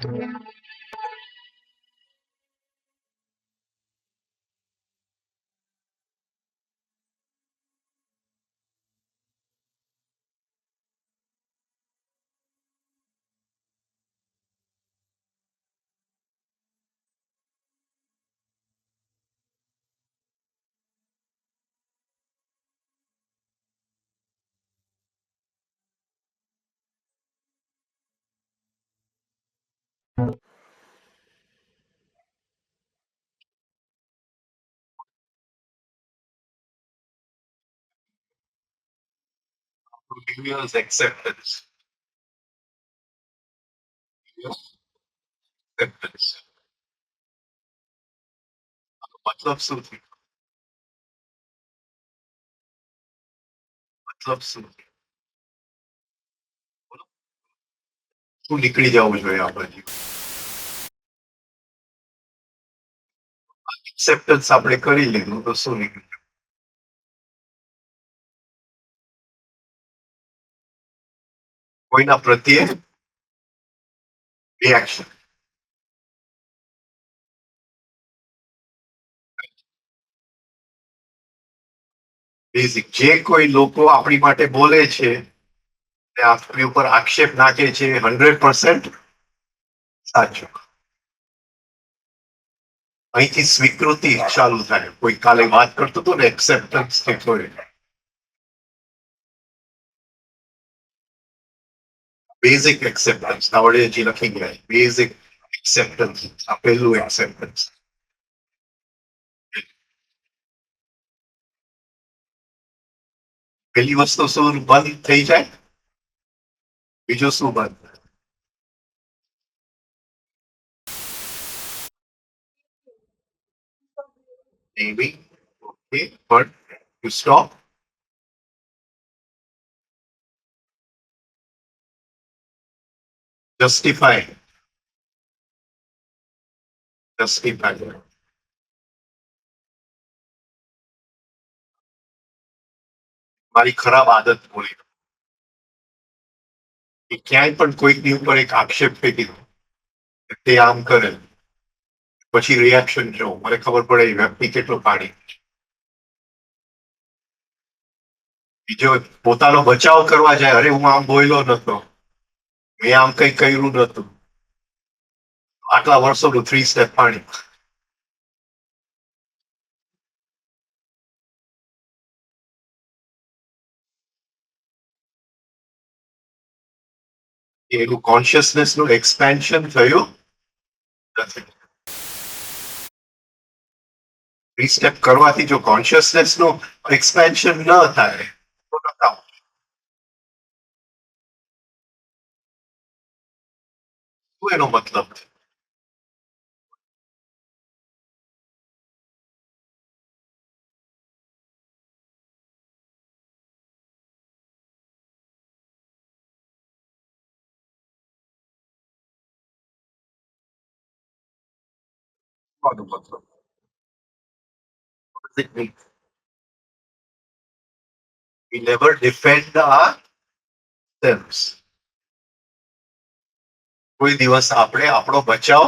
New Year's acceptance. New Year's acceptance. મતલબ શું થયું? મતલબ શું થયું? બોલો. શું નીકળી જવું જોઈએ આ બાજુ? એક્સેપ્ટન્સ આપણે કરી લીધું તો શું નીકળી જાય? કોઈના પ્રત્યે રિએક્શન. બેઝિક જે કોઈ લોકો આપણી માટે બોલે છે તે આપણી ઉપર આક્ષેપ નાખે છે 100% સાચું. અહીંથી સ્વીકૃતિ ચાલુ થાય. કોઈ કાલે વાત કરતો હતો ને એક્સેપ્ટન્સ કે કોઈ બેઝિક એક્સેપ્ટન્સ આવડે જે લખી ગયા બેઝિક એક્સેપ્ટન્સ. આ પહેલું એક્સેપ્ટન્સ. પેલી વસ્તુ શું બંધ થઈ જાય, બીજું શું બંધ? Maybe. Okay, but you stop. Justify. Justify. મારી ખરાબ આદત બોલી કે ક્યાંય પણ કોઈકની ઉપર એક આક્ષેપ ફેંકી દો તે આમ કરે, પછી રિએક્શન જો મને ખબર પડે એ વ્યક્તિ કેટલો પાણી. બીજો પોતાનો બચાવ કરવા જાય, અરે હું આમ બોલ્યો નતો, મેં આમ કઈ કર્યું નતું, આટલા વર્ષોનું 3 સ્ટેપ પાણી. એનું કોન્શિયસનેસ નું એક્સપેન્શન થયું નથી. 3 સ્ટેપ કરવાથી જો કોન્શિયસનેસ નું એક્સપેન્શન ન થાય તો નકામ. શું એનો મતલબ છે? શું મતલબ? What does it mean? We never defend ourselves. કોઈ દિવસ આપણે આપણો બચાવ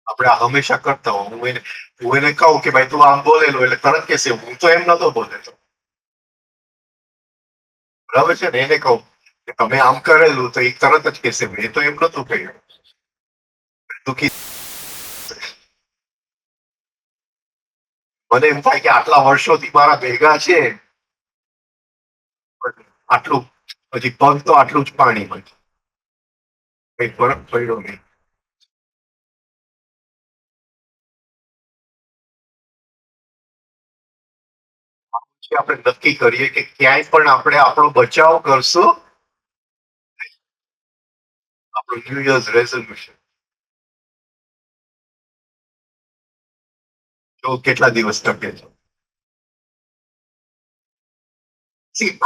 આપણે હંમેશા કરતા હો. હું એને કહું કે ભાઈ તું આમ બોલેલો એટલે તરત કહેશે હું તો એમ નતો બોલેલો. બરાબર છે ને? એને કહું કે તમે આમ કરેલું તો એ તરત જ કહેશે મેં તો એમ નતું કહ્યું. દુઃખી. મને એમ થાય કે આટલા વર્ષોથી મારા ભેગા છે પણ આટલું હજી પગ તો આટલું જ પાણી હોય, કઈ ફરક પડ્યો નહીં. પછી આપણે નક્કી કરીએ કે ક્યાંય પણ આપણે આપણો બચાવ કરશું. આપણું ન્યુ યર્સ રેઝોલ્યુશન જો કેટલા દિવસ ટકે છે.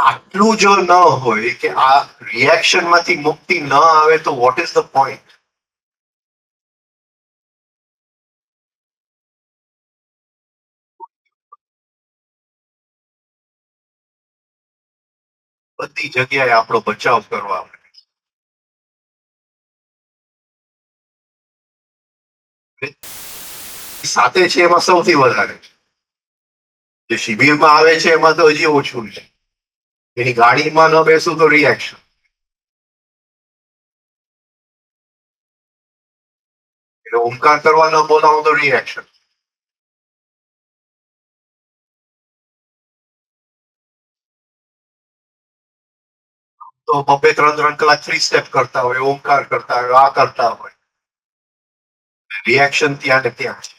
આટલું જો ન હોય કે આ રિએક્શન માંથી મુક્તિ ન આવે તો વોટ ઇઝ ધ પોઈન્ટ? બધી જગ્યાએ આપણો બચાવ કરવા. સાથે છે એમાં સૌથી વધારે, જે શિબિરમાં આવે છે એમાં તો હજી ઓછું છે. એની ગાડીમાં ન બેસું તો રિએક્શન, એટલે ઓમકાર કરવા ન બોલાવું તો રિએક્શન. તો બબે 3-3 કલાક 3 સ્ટેપ કરતા હોય, ઓમકાર કરતા હોય, આ કરતા હોય, રિએક્શન ત્યાં ને ત્યાં છે.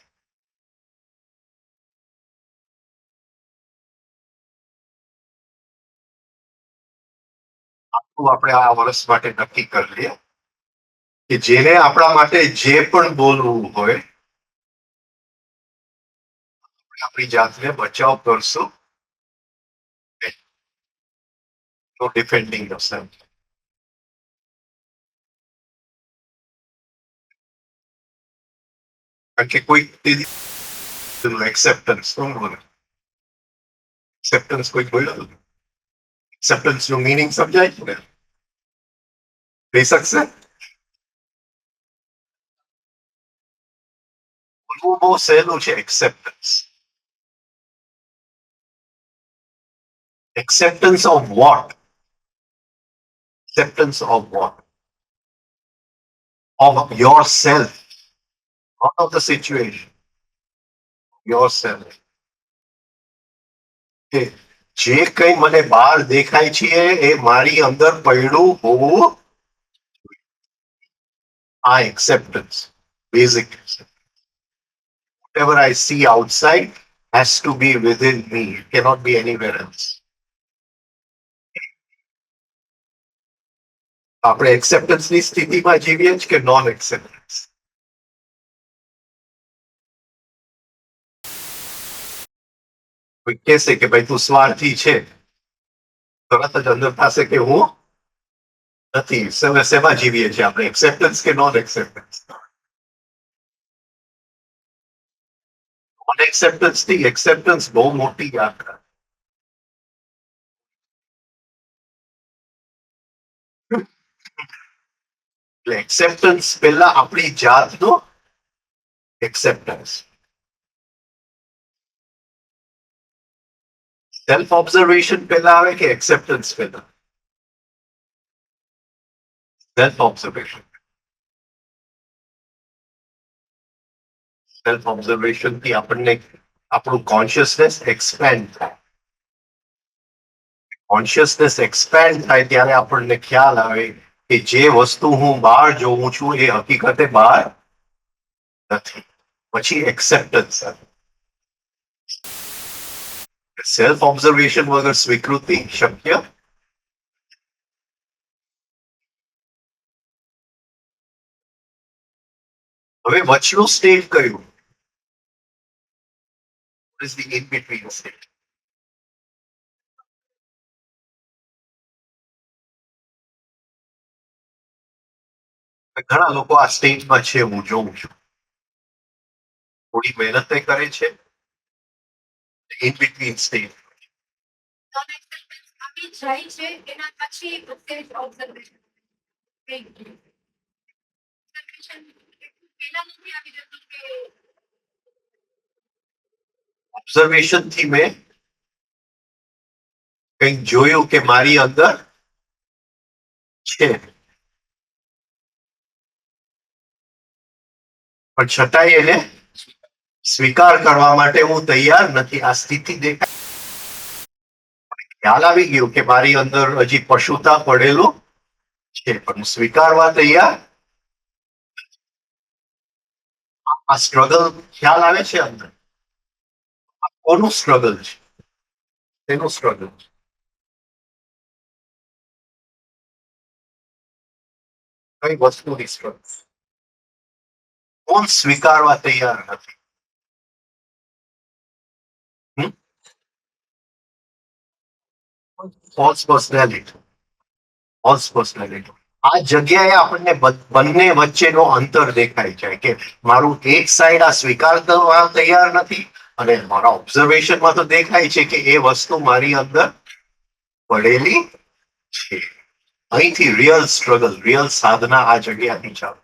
આપણે આ વર્ષ માટે નક્કી કરી લઈએ કે જેને આપણા માટે જે પણ બોલવું હોય આપણી જાતને બચાવ કરશું. નો ડિફેન્ડિંગ યોરસેલ્ફ. કારણ કે કોઈ એક્સેપ્ટન્સ કોણ બોલે? એક્સેપ્ટન્સ કોઈ બોલ્યો? એક્સેપ્ટન્સ નું મીનિંગ સમજાય છે ને? કહી શકશે? બોલવું બહુ સહેલું છે. Acceptance. Acceptance of what? Acceptance of what? Of your self, not of the situation. Your self. જે કઈ મને બહાર દેખાય છે એ મારી અંદર પડ્યું હોવું, આ acceptance, basic. Whatever I see outside has to be within me. It cannot be anywhere else. આપણે એક્સેપ્ટન્સની સ્થિતિમાં જીવીએ છીએ કે નોન એક્સેપ્ટન્સ? કોઈ કહેશે કે ભાઈ તું સ્વાર્થી છે, તરત જ અંદર થશે કે હું નથી. શેમાં જીવીએ છીએ આપણે? એક્સેપ્ટન્સ કે નોન એક્સેપ્ટન્સ? નોન એક્સેપ્ટન્સ થી એક્સેપ્ટન્સ બહુ મોટી યાત્રા. એટલે એક્સેપ્ટન્સ પહેલા આપણી જાતનો એક્સેપ્ટન્સ. સેલ્ફ ઓબ્ઝર્વેશન પહેલા આવે કે એક્સેપ્ટન્સ પહેલા? Self observation. સેલ્ફ ઓબ્ઝર્વેશન થી આપણને આપણું કોન્શિયસનેસ એક્સપેન્ડ થાય. કોન્શિયસનેસ એક્સપેન્ડ થાય ત્યારે આપણને ખ્યાલ આવે કે જે વસ્તુ હું બહાર જોઉં છું એ હકીકતે બહાર નથી. પછી એક્સેપ્ટન્સ આવે. સેલ્ફ ઓબ્ઝર્વેશન વગર સ્વીકૃતિ શક્ય. હવે વચનું સ્ટેજ કયું? What is the in between state? ઘણા લોકો આ સ્ટેજમાં છે, હું જોઉં છું. થોડી મહેનત કરે છે. In between stage. જાય છે એના પછી ઓબ્ઝર્વેશન ઓબ્ઝર્વેશન થી મેં કંઈક જોયું કે મારી અંદર છે, પણ છતાંય એને સ્વીકાર કરવા માટે હું તૈયાર નથી. આ સ્થિતિ દેખાય. ખ્યાલ આવી ગયું કે મારી અંદર હજી પશુતા પડેલું છે, પણ સ્વીકારવા તૈયાર. આ સ્ટ્રગલ ખ્યાલ આવે છે અંદર. કોનું સ્ટ્રગલ છે? તેનું સ્ટ્રગલ છે. કઈ વસ્તુની સ્ટ્રગલ? કોણ સ્વીકારવા તૈયાર નથી? False personality. False personality. આ જગ્યાએ આપણને બંને વચ્ચેનો અંતર દેખાય છે કે મારું એક સાઈડ આ સ્વીકાર કરવા તૈયાર નથી, અને મારા ઓબ્ઝર્વેશનમાં તો દેખાય છે કે એ વસ્તુ મારી અંદર પડેલી છે. અહીંથી રિયલ સ્ટ્રગલ, રિયલ સાધના આ જગ્યાથી ચાલુ.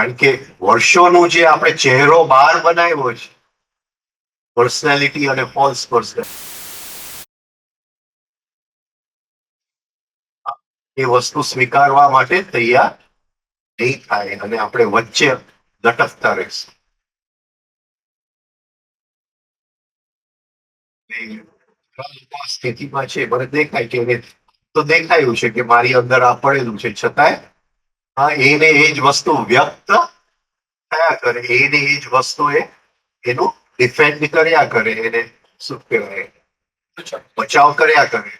કારણ કે વર્ષોનું જે આપણે ચહેરો બહાર બનાવ્યો છે, પર્સનાલિટી અને ફોલ્સ પર્સનાલિટી, એ વસ્તુ સ્વીકારવા માટે તૈયાર નહીં થાય અને આપણે વચ્ચે લટકતા રહીશું. સ્થિતિમાં છે, મને દેખાય કે એને તો દેખાયું છે કે મારી અંદર આ પડેલું છે, છતાંય હા એને એ જ વસ્તુ વ્યક્ત થયા કરે, એને એ જ વસ્તુ એનું ડિફેન્ડ કર્યા કરે, એને શું કહેવાય બચાવ કર્યા કરે.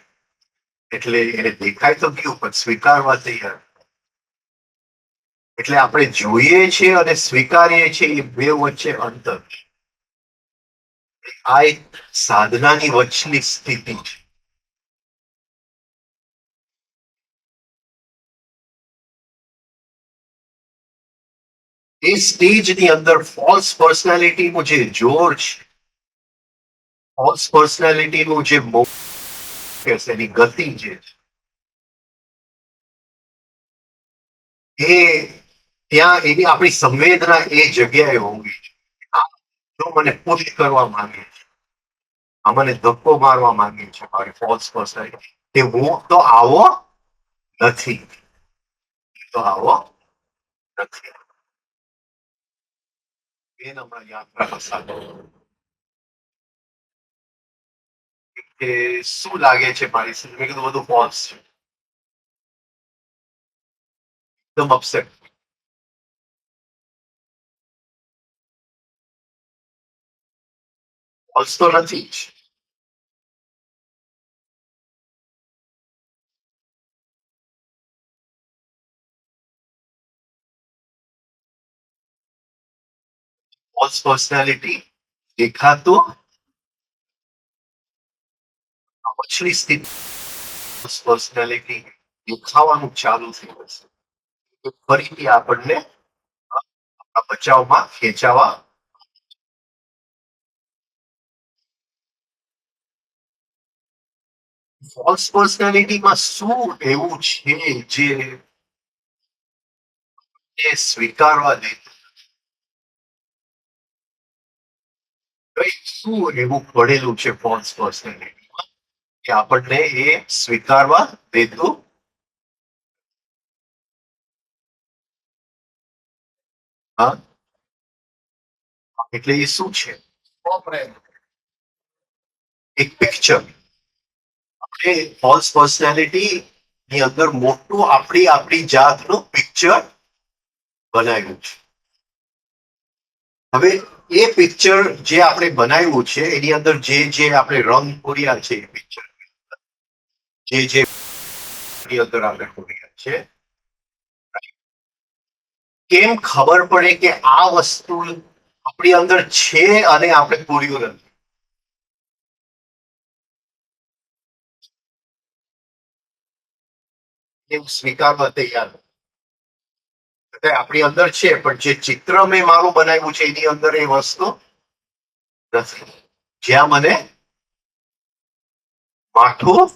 એટલે એને દેખાય તો ગયું પણ સ્વીકારવા તૈયાર. એટલે આપણે જોઈએ છીએ અને સ્વીકારીએ છીએ એ બે વચ્ચે અંતર. આ એક સાધનાની વચ્ચેની સ્થિતિ છે. એ સ્ટેજની અંદર ફોલ્સ પર્સનાલિટીનું જે જોર છે, ફોલ્સ પર્સનાલિટીનું જે એની ગતિ છે, એ ત્યાં એની આપણી સંવેદના એ જગ્યાએ હોવી છે. જો મને પુશ કરવા માંગે છે, આ મને ધક્કો મારવા માંગે છે મારી ફોલ્સ પર્સનાલિટી, કે હું તો આવો નથી, તો આવો નથી. બેન હમણાં યાત્રા સાધો કે શું લાગે છે મારી સાથે, મેં કીધું બધું ફોલ્સ છે. એકદમ અપસેટ. ફોલ્સ તો નથી જ. ફોલ્સ પર્સનાલિટી દેખાતું પછલી સ્થિતિ પર્સનાલિટી દેખાવાનું ચાલુ થઈ જશે, ફરીથી આપણને આપણા બચાવમાં ખેંચાવા. ફોલ્સ પર્સનાલિટીમાં શું એવું છે જે સ્વીકારવા દે, કઈ શું એવું પડેલું છે ફોલ્સ પર્સનાલિટીમાં કે આપણને એ સ્વીકારવા દેતું. હા, એટલે એ શું છે, એક પિક્ચર. આપણે ફોલ્સ પર્સનાલિટી ની અંદર મોટું આપણી જાતનું પિક્ચર બનાવ્યું છે. હવે એ પિક્ચર જે આપણે બનાવ્યું છે એની અંદર જે આપણે રંગ પૂર્યા છે, એ પિક્ચર જે અંદર આપણે પૂર્યા છે, કેમ ખબર પડે કે આ વસ્તુ આપણી અંદર છે અને આપણે પૂર્યું નથી? એમ સ્વીકારવા તૈયાર આપણી અંદર છે, પણ જે ચિત્ર મેં મારું બનાવ્યું છે એની અંદર એ વસ્તુ નથી. જ્યાં મને માઠું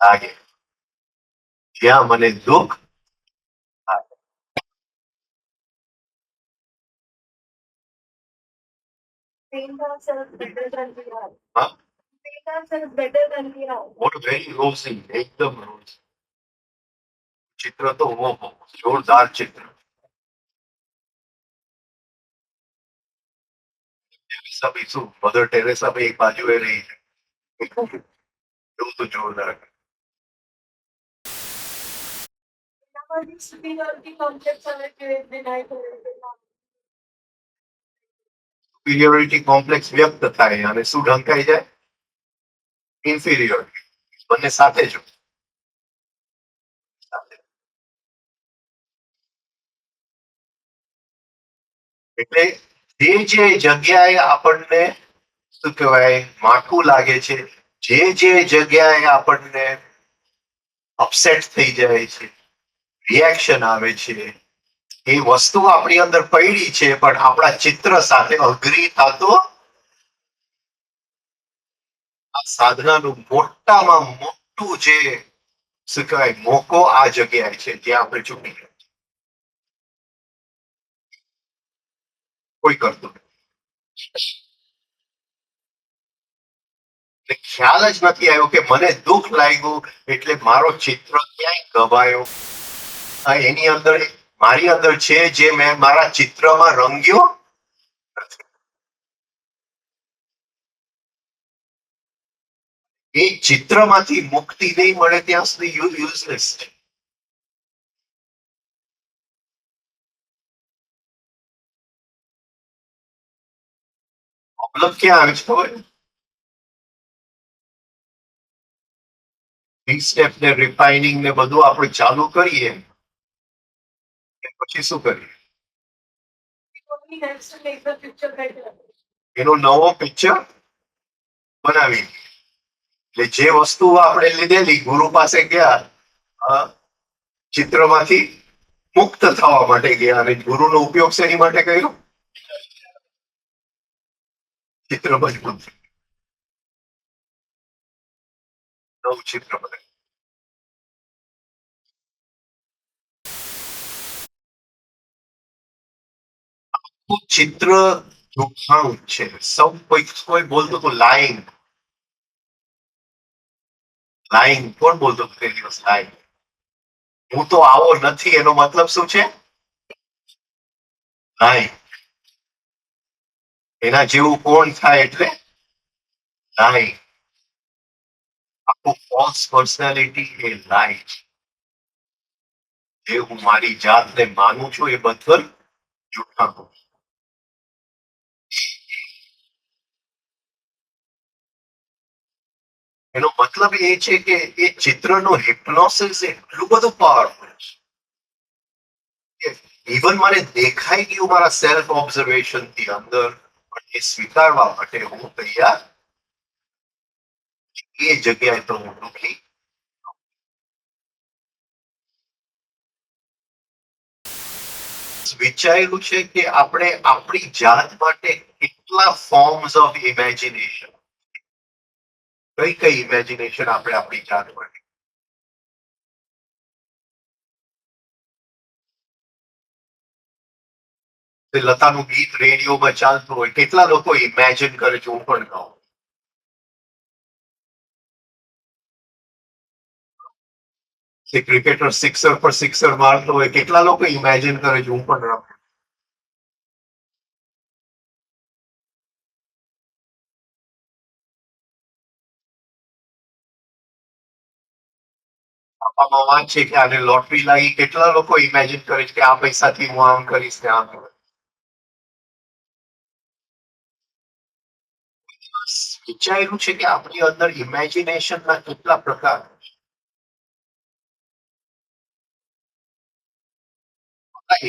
લાગે, જ્યાં મને દુઃખ લાગે. હા, વેરી રોઝી, એકદમ રોઝી. ચિત્ર તો જોરદાર ચિત્ર. ટેરેસા બી શું, મધર ટેરેસા બી એક બાજુ એ રહી છે, એવું તો જોરદાર. સુપિરિયોરિટી કોમ્પ્લેક્સ વ્યક્ત થાય અને શું ઢંકાઈ જાય? ઇન્ફિરિયોરિટી. બંને સાથે જ સાથે. એટલે જે જગ્યાએ આપણને શું કહેવાય માઠું લાગે છે, જે જગ્યાએ આપણને અપસેટ થઈ જાય છે, રિએક્શન આવે છે, એ વસ્તુ આપણી અંદર પડી છે પણ આપણા ચિત્ર સાથે અગ્રી થતો. આ સાધનાનું મોટામાં મોટું જે શું કહેવાય મોકો આ જગ્યાએ છે જ્યાં આપણે ચૂકી ગયા. કોઈ કરતું નથી. ખ્યાલ જ નથી આવ્યો કે મને દુઃખ લાગ્યું એટલે મારો ચિત્ર ક્યાંય ગવાયો. એની અંદર મારી અંદર છે જે મેં મારા ચિત્રમાં રંગ્યો નથી. એ ચિત્રમાંથી મુક્તિ નહીં મળે ત્યાં સુધી યુઝલેસ છે. પ્રોબ્લેમ ક્યાં આવે છે ખબર? થ્રી સ્ટેપ ને રિફાઇનિંગ ને બધું આપણે ચાલુ કરીએ પછી શું કરીએ? એનો નવો પિક્ચર બનાવી. એટલે જે વસ્તુ આપણે લીધેલી ગુરુ પાસે ગયા ચિત્રમાંથી મુક્ત થવા માટે ગયા અને ગુરુનો ઉપયોગ શેની માટે કર્યો? ચિત્ર મજબૂત નવું ચિત્ર બને. ચિત્ર જોખાણું છે. સૌ કોઈ બોલતો તો લાઈન લાઈન કોણ બોલતો તે દિવસ લાઈન હું તો આવો નથી એનો મતલબ શું છે? લાઈન એના જેવું કોણ થાય એટલે લાઈન. આખું ફોલ્સ પર્સનાલિટી એ લાઈન. જે હું મારી જાતને માનું છું એ બધું જૂઠાણું. એનો મતલબ એ છે કે એ ચિત્રનો હિપ્નોસિસ એટલું બધું પાવરફુલ છે કે ઇવન મને દેખાઈ ગયું મારા સેલ્ફ ઓબ્ઝર્વેશન થી અંદર પણ એ સ્વીકારવા માટે હું તૈયાર એ જગ્યાએ તો હું દુઃખી. વિચારેલું છે કે આપણે આપણી જાત માટે કેટલા ફોર્મ્સ ઓફ ઇમેજિનેશન કઈ કઈ ઇમેજિનેશન આપણે આપણી જાત માટે લતાનું ગીત રેડિયોમાં ચાલતું હોય કેટલા લોકો ઇમેજિન કરે છે હું પણ ગાઉં. ક્રિકેટર સિક્સર પર સિક્સર મારતો હોય કેટલા લોકો ઇમેજિન કરે છે હું પણ રમું. આપવામાં વાત છે કે આને લોટરી લાગી કેટલા લોકો ઇમેજિન કરે છે કે આ પૈસાથી હું આમ કરીશ ને આમ કરીશ. વિચાર્યું છે કે આપણી અંદર ઇમેજિનેશન ના કેટલા પ્રકાર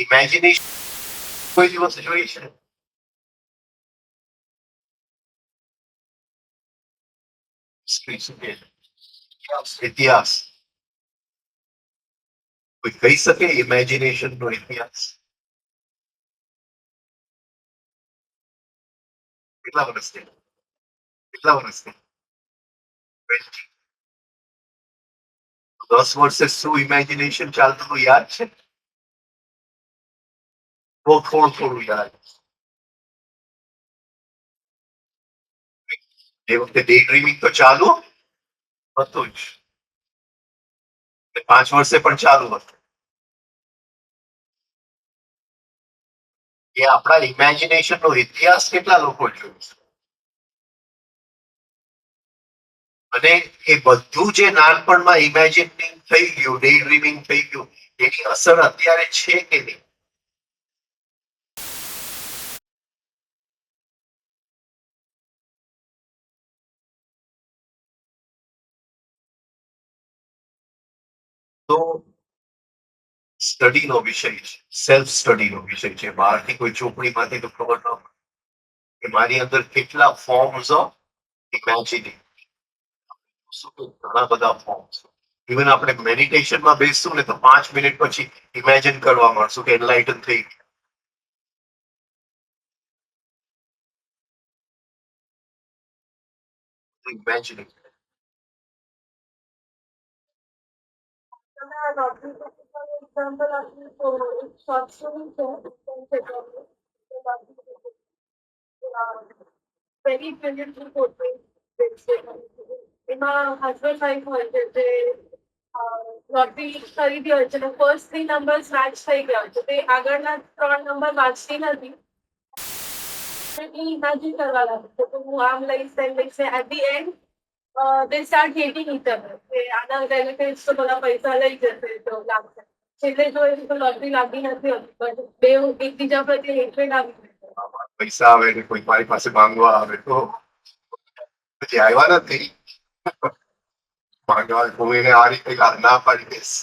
ઇમેજિનેશન કોઈ દિવસ જોઈ છે? ઇતિહાસ કોઈ કહી શકે ઇમેજિનેશન નો ઇતિહાસ કેટલા વર્ષથી કેટલા વર્ષથી 10 વર્ષે શું ઇમેજિનેશન ચાલતું હતું યાદ છે? બહુ થોડું થોડું યાદ. એ વખતે ડે ડ્રીમિંગ તો ચાલુ હતું જ 5 વર્ષે પણ ચાલુ હતું. એ આપણા ઇમેજિનેશન નો ઇતિહાસ કેટલા લોકો જોયું અને એ બધું જે નાનપણમાં ઇમેજિનિંગ થઈ ગયું ડે ડ્રીમિંગ થઈ ગયું એની અસર અત્યારે છે કે નહીં? તો સ્ટડીનો વિષય છે સેલ્ફ સ્ટડીનો વિષય છે બહારથી કોઈ ચોપડીમાંથી તો ખબર ન પડે કે મારી અંદર કેટલા ફોર્મ્સ ઓફ ઇમેજિનિંગ ઘણા બધા ફોર્મ્સ. ઇવન આપણે મેડિટેશનમાં બેસશું ને તો 5 મિનિટ પછી ઇમેજિન કરવા મળશું કે એનલાઇટન થઈ ઇમેજિનિંગ. एग्जाम्पल आपने तो एक शॉर्ट स्टोरी है વેરી બ્રિલિયન્ટલી પોર્ટ્રેટ એમાં હસબન્ડ વાઈફ હોય છે જે લોટરી ખરીદી હોય છે ફર્સ્ટ 3 નંબર્સ મેચ થઈ ગયા હોય છે તે આગળના 3 નંબર વાંચતી નથી એ ઇમેજિન કરવા લાગે છે તો હું આમ લઈશ તેમ લઈશ at the end they start hating each other કે આના રિલેટિવ્સ તો બધા પૈસા લઈ જશે તો લાગશે છેલ્લે જો એ તો લોટરી લાગી નથી હોતી પણ બે એકબીજા પ્રત્યે હેટ્રેડ આવી જાય છે. પૈસા આવે ને કોઈ મારી પાસે માંગવા આવે તો પછી આવ્યા નથી માંગવા હું એને આ રીતે ના પાડી દઈશ.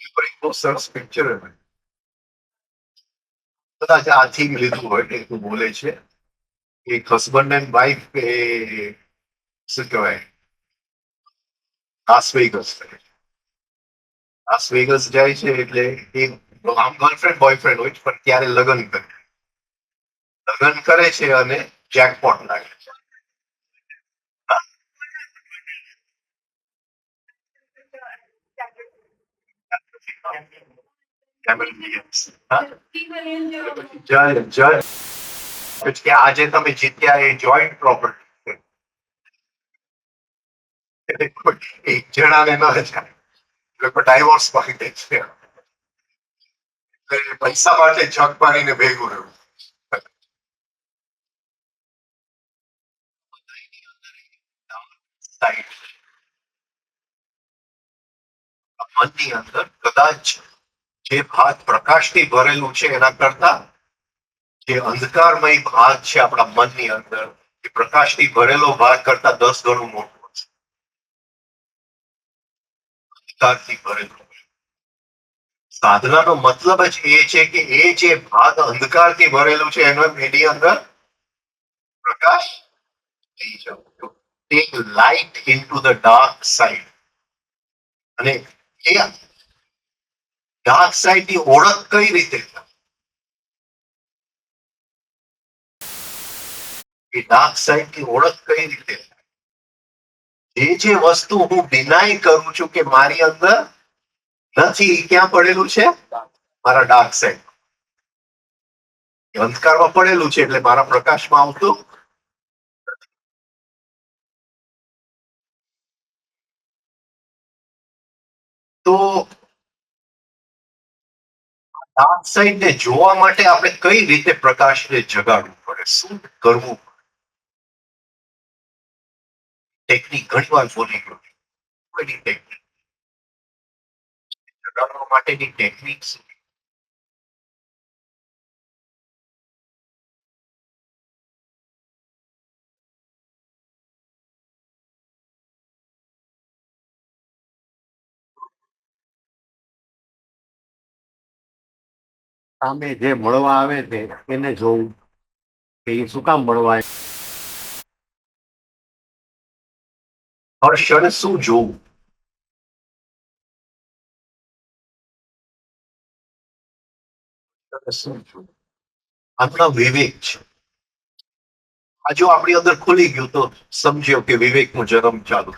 એ પણ એક બહુ સરસ પિક્ચર હતું. કદાચ આ થીમ લીધું હોય કે તું બોલે છે એક હસબન્ડ એન્ડ વાઈફ એ શું કહેવાય લાસ વેગસ લાસ વેગસ જાય છે એટલે એ આમ ગર્લફ્રેન્ડ બોયફ્રેન્ડ હોય છે પણ ત્યારે લગ્ન કરે છે અને જેકપોટ લાગે છે. કેમેરન ડિયાઝ. હા? જજ જજ કે આજે તમે જીત્યા એ જોઈન્ટ પ્રોપર્ટી એટલે કોઈ એક જણાને ન જાય લોકો ડાયવોર્સ માંગે છે એટલે પૈસા માટે જગ મારીને ભેગું રહ્યું. મનની અંદર કદાચ જે ભાગ પ્રકાશથી ભરેલું છે એના કરતા જે અંધકારમય ભાગ છે આપણા મનની અંદર એ પ્રકાશથી ભરેલો ભાગ કરતા 10 ગણું મોટો છે. અંધકારથી ભરેલો સાધનાનો મતલબ જ એ છે કે એ જે ભાગ અંધકારથી ભરેલું છે એનો એની અંદર પ્રકાશ થઈ જવો. Take light into the dark side. અને એ ડાર્ક સાઇડ ની ઓળખ કઈ રીતે થાય? એ ડાર્ક સાઇડ ની ઓળખ કઈ રીતે થાય? જે વસ્તુ હું ડિનાય કરું છું કે મારી અંદર નથી એ ક્યાં પડેલું છે? મારા ડાર્ક સાઇડ. અંધકારમાં પડેલું છે એટલે મારા પ્રકાશમાં આવતું. તો ડાર્ક સાઇડ ને જોવા માટે આપણે કઈ રીતે પ્રકાશને જગાડવું પડે? શું કરવું? ટેકનિક ઘણી વાર બોલી ગયો. એની ટેકનિક જગાડવા માટેની ટેકનિક શું? સામે જે મળવા આવે છે એને જોવું કે એ શું કામ મળવા આવે? હર ક્ષણે શું જોવું? શું જોવું? આપણા વિવેક છે. આ જો આપણી અંદર ખુલી ગયું તો સમજ્યો કે વિવેક નો જન્મ ચાલુ.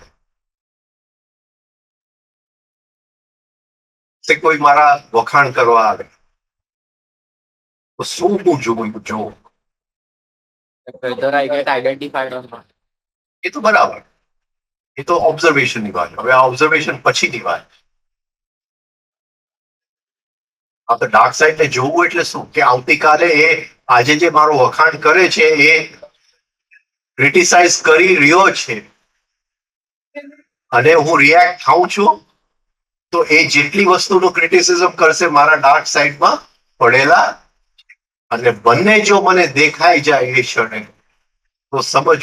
કોઈ મારા વખાણ કરવા આવે તો શું હું જોઉં? Whether I get identified or not. એ તો બરાબર. એ તો ઓબ્ઝર્વેશન ની વાત. હવે આ ઓબ્ઝર્વેશન પછીની વાત. આ તો ડાર્ક સાઇડ ને જોવું એટલે શું કે આવતીકાલે એ આજે જે મારો વખાણ કરે છે એ ક્રિટિસાઇઝ કરી રહ્યો છે અને હું રિએક્ટ થાઉં છું તો એ જેટલી વસ્તુનું ક્રિટિસિઝમ કરશે મારા ડાર્ક સાઇડમાં પડેલા અને બંને જો મને દેખાઈ જાય એ ક્ષણે તો સમજ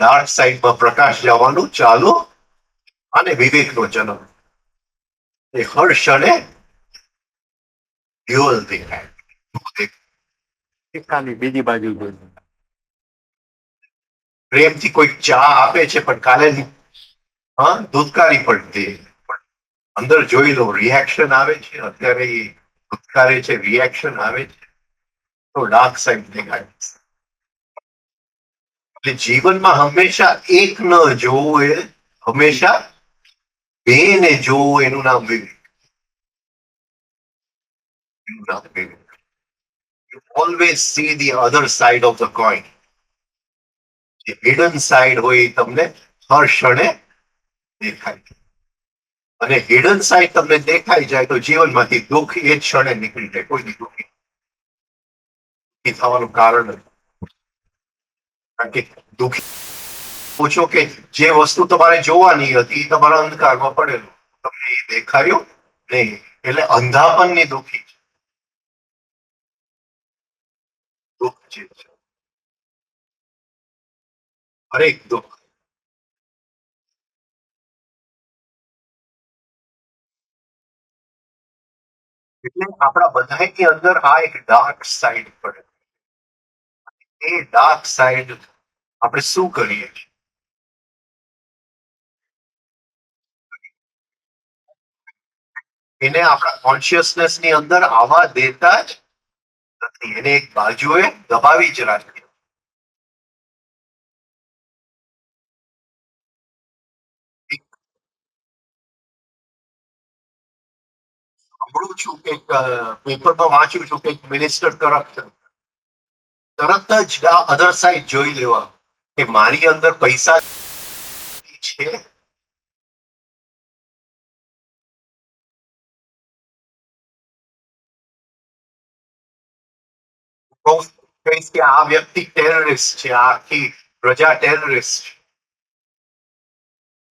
ડાર્ક સાઇડમાં પ્રકાશ જવાનું ચાલુ અને વિવેકનો જન્મ. એ હર ક્ષણે ડ્યુઅલ દેખાય. સિક્કાની બીજી બાજુ જોઈ. પ્રેમથી કોઈ ચા આપે છે પણ કાલે ધૂતકારી પડતી અંદર જોઈ લો રિએક્શન આવે છે. અત્યારે એ ધૂતકારે છે રિએક્શન આવે છે તો ડાર્ક સાઇડ દેખાય. એટલે જીવનમાં હંમેશા એક ન જોવું એ હંમેશા બે ને જોવું એનું નામ વિવેક. એનું નામ Vivek. Always see the other side of the coin. જે હિડન સાઇડ હોય એ તમને હર ક્ષણે દેખાય. અને હિડન સાઇડ તમને દેખાઈ જાય તો જીવનમાંથી દુઃખ એ જ ક્ષણે નીકળી જાય. કોઈ દુઃખી થવાનું કારણ નથી. કારણ કે દુઃખી પૂછો કે જે વસ્તુ તમારે જોવાની હતી એ તમારા અંધકારમાં પડેલું, તમને એ દેખાયું નહીં, એટલે અંધાપનની દુઃખી છે. દુઃખ જે છે હરેક દુઃખ. એટલે આપણા બધાની અંદર આ એક ડાર્ક સાઈડ પડે. એ ડાર્ક સાઈડ આપણે શું કરીએ છીએ? એને આપણા કોન્શિયસનેસ ની અંદર આવવા દેતા જ નથી. એને એક બાજુએ દબાવી જ રાખીએ. સાંભળું છું કે પેપરમાં વાંચ્યું છું કે મિનિસ્ટર તરત જ આ અધર સાઈડ જોઈ લેવા કે મારી અંદર પૈસા છે. કહીશ કે આ વ્યક્તિ ટેરરિસ્ટ છે, આ આખી પ્રજા ટેરરિસ્ટ છે,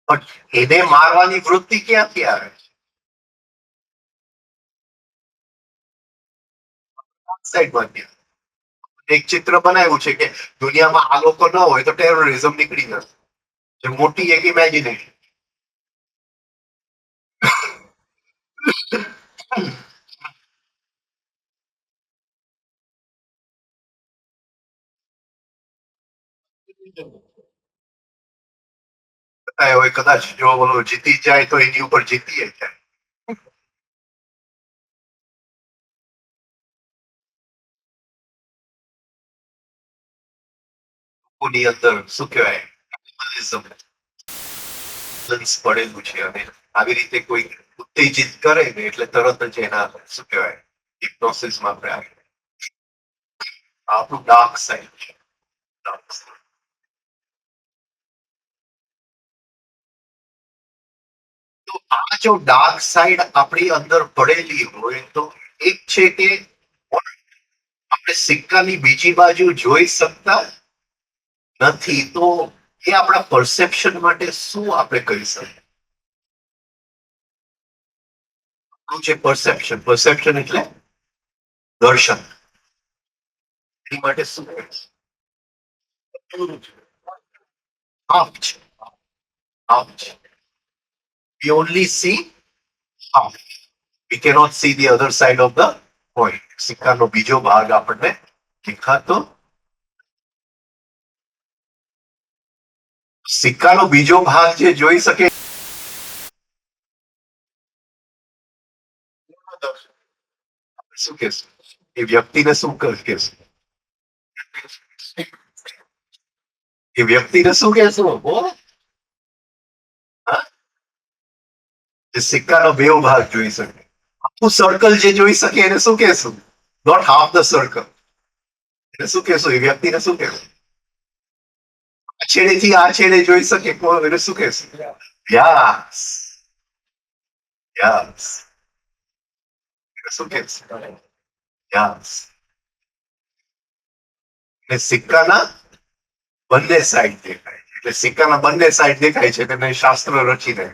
પણ એને મારવાની વૃત્તિ ક્યાંથી આવે છે? સાઈડમાંથી. એક ચિત્ર બનાવ્યું છે કે દુનિયામાં આ લોકો ન હોય તો ટેરરિઝમ નીકળી જશે. જે મોટી એક ઇમેજિનેશન. હોય કદાચ જો બોલો જીતી જાય તો એની ઉપર જીતીએ જાય. લોકોની અંદર શું કહેવાય પડેલું છે, અને આવી રીતે કોઈ ઉત્તેજિત કરે ને એટલે તરત જ એના શું કહેવાય હિપ્નોસિસમાં આપણે આવી. આપણું ડાર્ક સાઈડ છે. Dark side. તો આ જો ડાર્ક સાઈડ આપણી અંદર પડેલી હોય તો એક છે કે આપણે સિક્કાની બીજી બાજુ જોઈ શકતા નથી, તો એ આપણા પરસેપ્શન માટે શું આપણે કરી શકીએ? આપણું જે પરસેપ્શન, પરસેપ્શન એટલે દર્શન, એની માટે શું કરીશ? હાફ છે, હાફ છે. We only see half. We cannot see the other side of the coin. સિક્કાનો બીજો ભાગ આપણને દેખાતો. સિક્કાનો બીજો ભાગ જે જોઈ શકે શું કહેશું? એ વ્યક્તિને શું કહેશું? એ વ્યક્તિને શું કહેશું? જે સિક્કાનો બે ભાગ જોઈ શકે, આખું સર્કલ જે જોઈ શકે એને શું કહેશું? Not half the circle. એને શું કહેશું? એ વ્યક્તિને શું કહેશું? આ છેડેથી આ છેડે જોઈ શકે એને શું કહેશું? Yes, yes. શું કહેશું? યસ. એટલે સિક્કાના બંને સાઈડ દેખાય છે. એટલે સિક્કાના બંને સાઈડ દેખાય છે તેને શાસ્ત્ર રચીને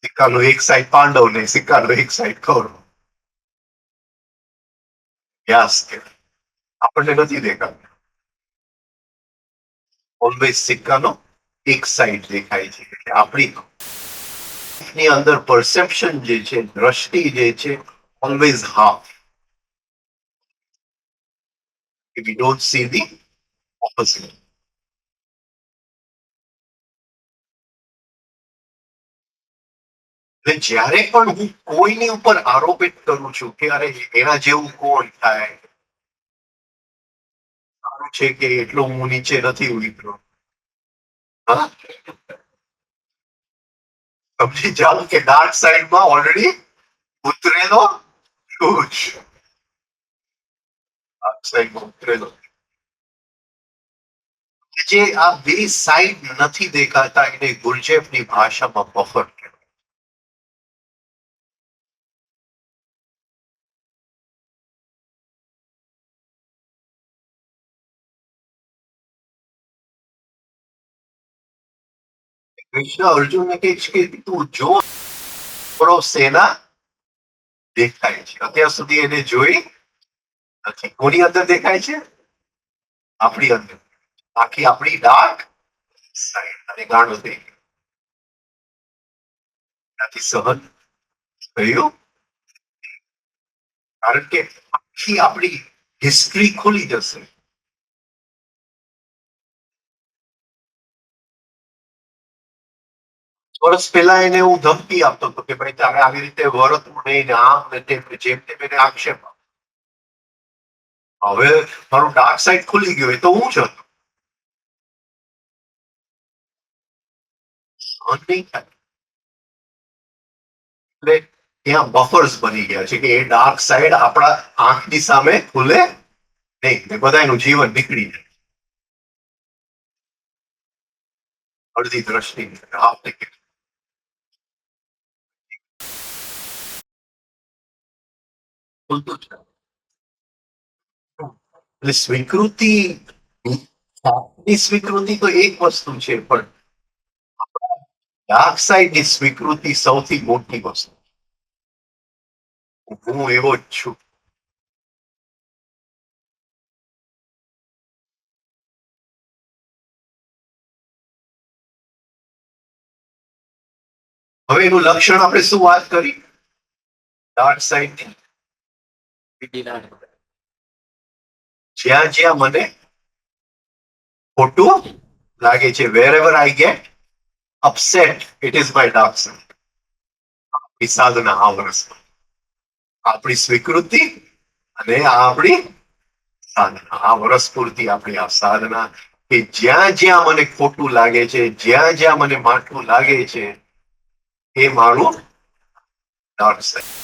સિક્કાનો એક સાઈડ પાંડવ ને સિક્કાનો એક સાઈડ કૌરવ. યસ કે આપણને નથી દેખાતું. ઓલવેઝ સિક્કાનો એક સાઈડ દેખાય છે. એટલે આપણી ની અંદર પરસેપ્શન જે છે, દ્રષ્ટિ જે છે, always half. We don't see the opposite. એટલે જ્યારે પણ હું કોઈની ઉપર આરોપિત કરું છું કે અરે એના જેવું કોણ થાય, સારું છે કે એટલો હું નીચે નથી ઉતરો, સમજી જાવ કે ડાર્ક સાઈડમાં ઓલરેડી ઉતરેલો છું જ. સાઈડમાં ઉતરેલો જે આ બે સાઈડ નથી દેખાતા એને ગુરજેફની ભાષામાં બફર કહેવાય. કૃષ્ણ અર્જુનને કહે છે કે તું જો આપણો સેના દેખાય છે. અત્યાર સુધી એને જોઈ નથી. કોની અંદર દેખાય છે? આપણી અંદર. આખી આપણી ડાર્ક સાઈડ અને ગાંડો થઈ ગયો. ત્યાંથી સહન થયું કારણ કે આખી આપણી હિસ્ટ્રી ખુલી જશે. વર્ષ પહેલા એને હું ધમકી આપતો હતો કે ભાઈ તારે આવી રીતે વર્તવું નહીં ને આમ ને તેમ ને જેમ તેમ એને આક્ષેપ આપતો. હવે મારું ડાર્ક સાઈડ ખુલી ગયું એ તો હું જ હતો. સહન નહીં થાય એટલે ત્યાં બફર્સ બની ગયા છે કે એ ડાર્ક સાઈડ આપણા આંખની સામે ખુલે નહીં ને બધાનું જીવન નીકળી જાય. અડધી દ્રષ્ટિ હાફ ટિકિટ ખુલતું છે. એટલે સ્વીકૃતિ ની સ્વીકૃતિ તો એક વસ્તુ છે પણ ડાર્ક સાઈડ ની સ્વીકૃતિ સૌથી મોટી વસ્તુ. હું એવો જ છું. હવે એનું લક્ષણ આપણે શું વાત કરી ડાર્ક સાઈડ ની? જ્યાં જ્યાં મને ખોટું લાગે છે wherever I get upset it is my dark side. આપણી સાધના આ વર્ષમાં આપણી સ્વીકૃતિ અને આપણી સાધના આ વર્ષ પૂરતી આપણી આ સાધના કે જ્યાં જ્યાં મને ખોટું લાગે છે જ્યાં જ્યાં મને માઠું લાગે છે એ મારું ડાર્ક સાઈડ.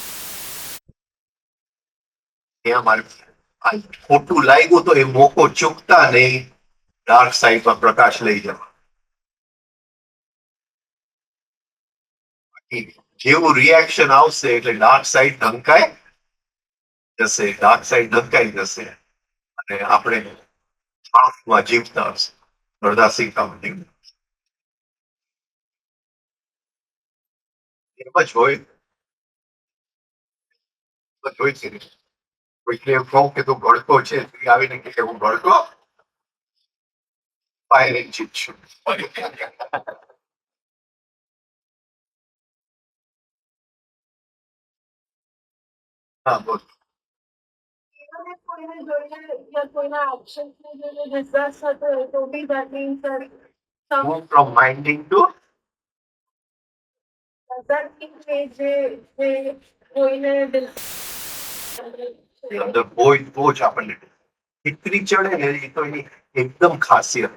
ત્યાં મારે ખોટું લાગ્યું તો એ મોકો ચૂકતા નહીં ડાર્ક સાઈડમાં પ્રકાશ લઈ જવા. જેવું રિએક્શન આવશે એટલે ડાર્ક સાઈડ ઢંકાઈ જશે. ડાર્ક સાઈડ ઢંકાઈ જશે અને આપણે માં જીવતા હશે. અડધા સિક્કામાં જીવતા એમ જ હોય. જોઈ છે કોઈકને એમ કહું કે તું ભડકો છે આવીને કે હું ભડકો ફાયર એન્જિન છું. હા બોલ. એને કોઈને જોઈએ યા કોઈના એક્શન્સને જોઈને ડિસ્ટ્રેસ થતો હોય તો બી that means that some Move from minding to that means કે જે કોઈને અંદર બોજ આપણને ચિત્રી ચડે ને એ તો એની એકદમ ખાસિયત.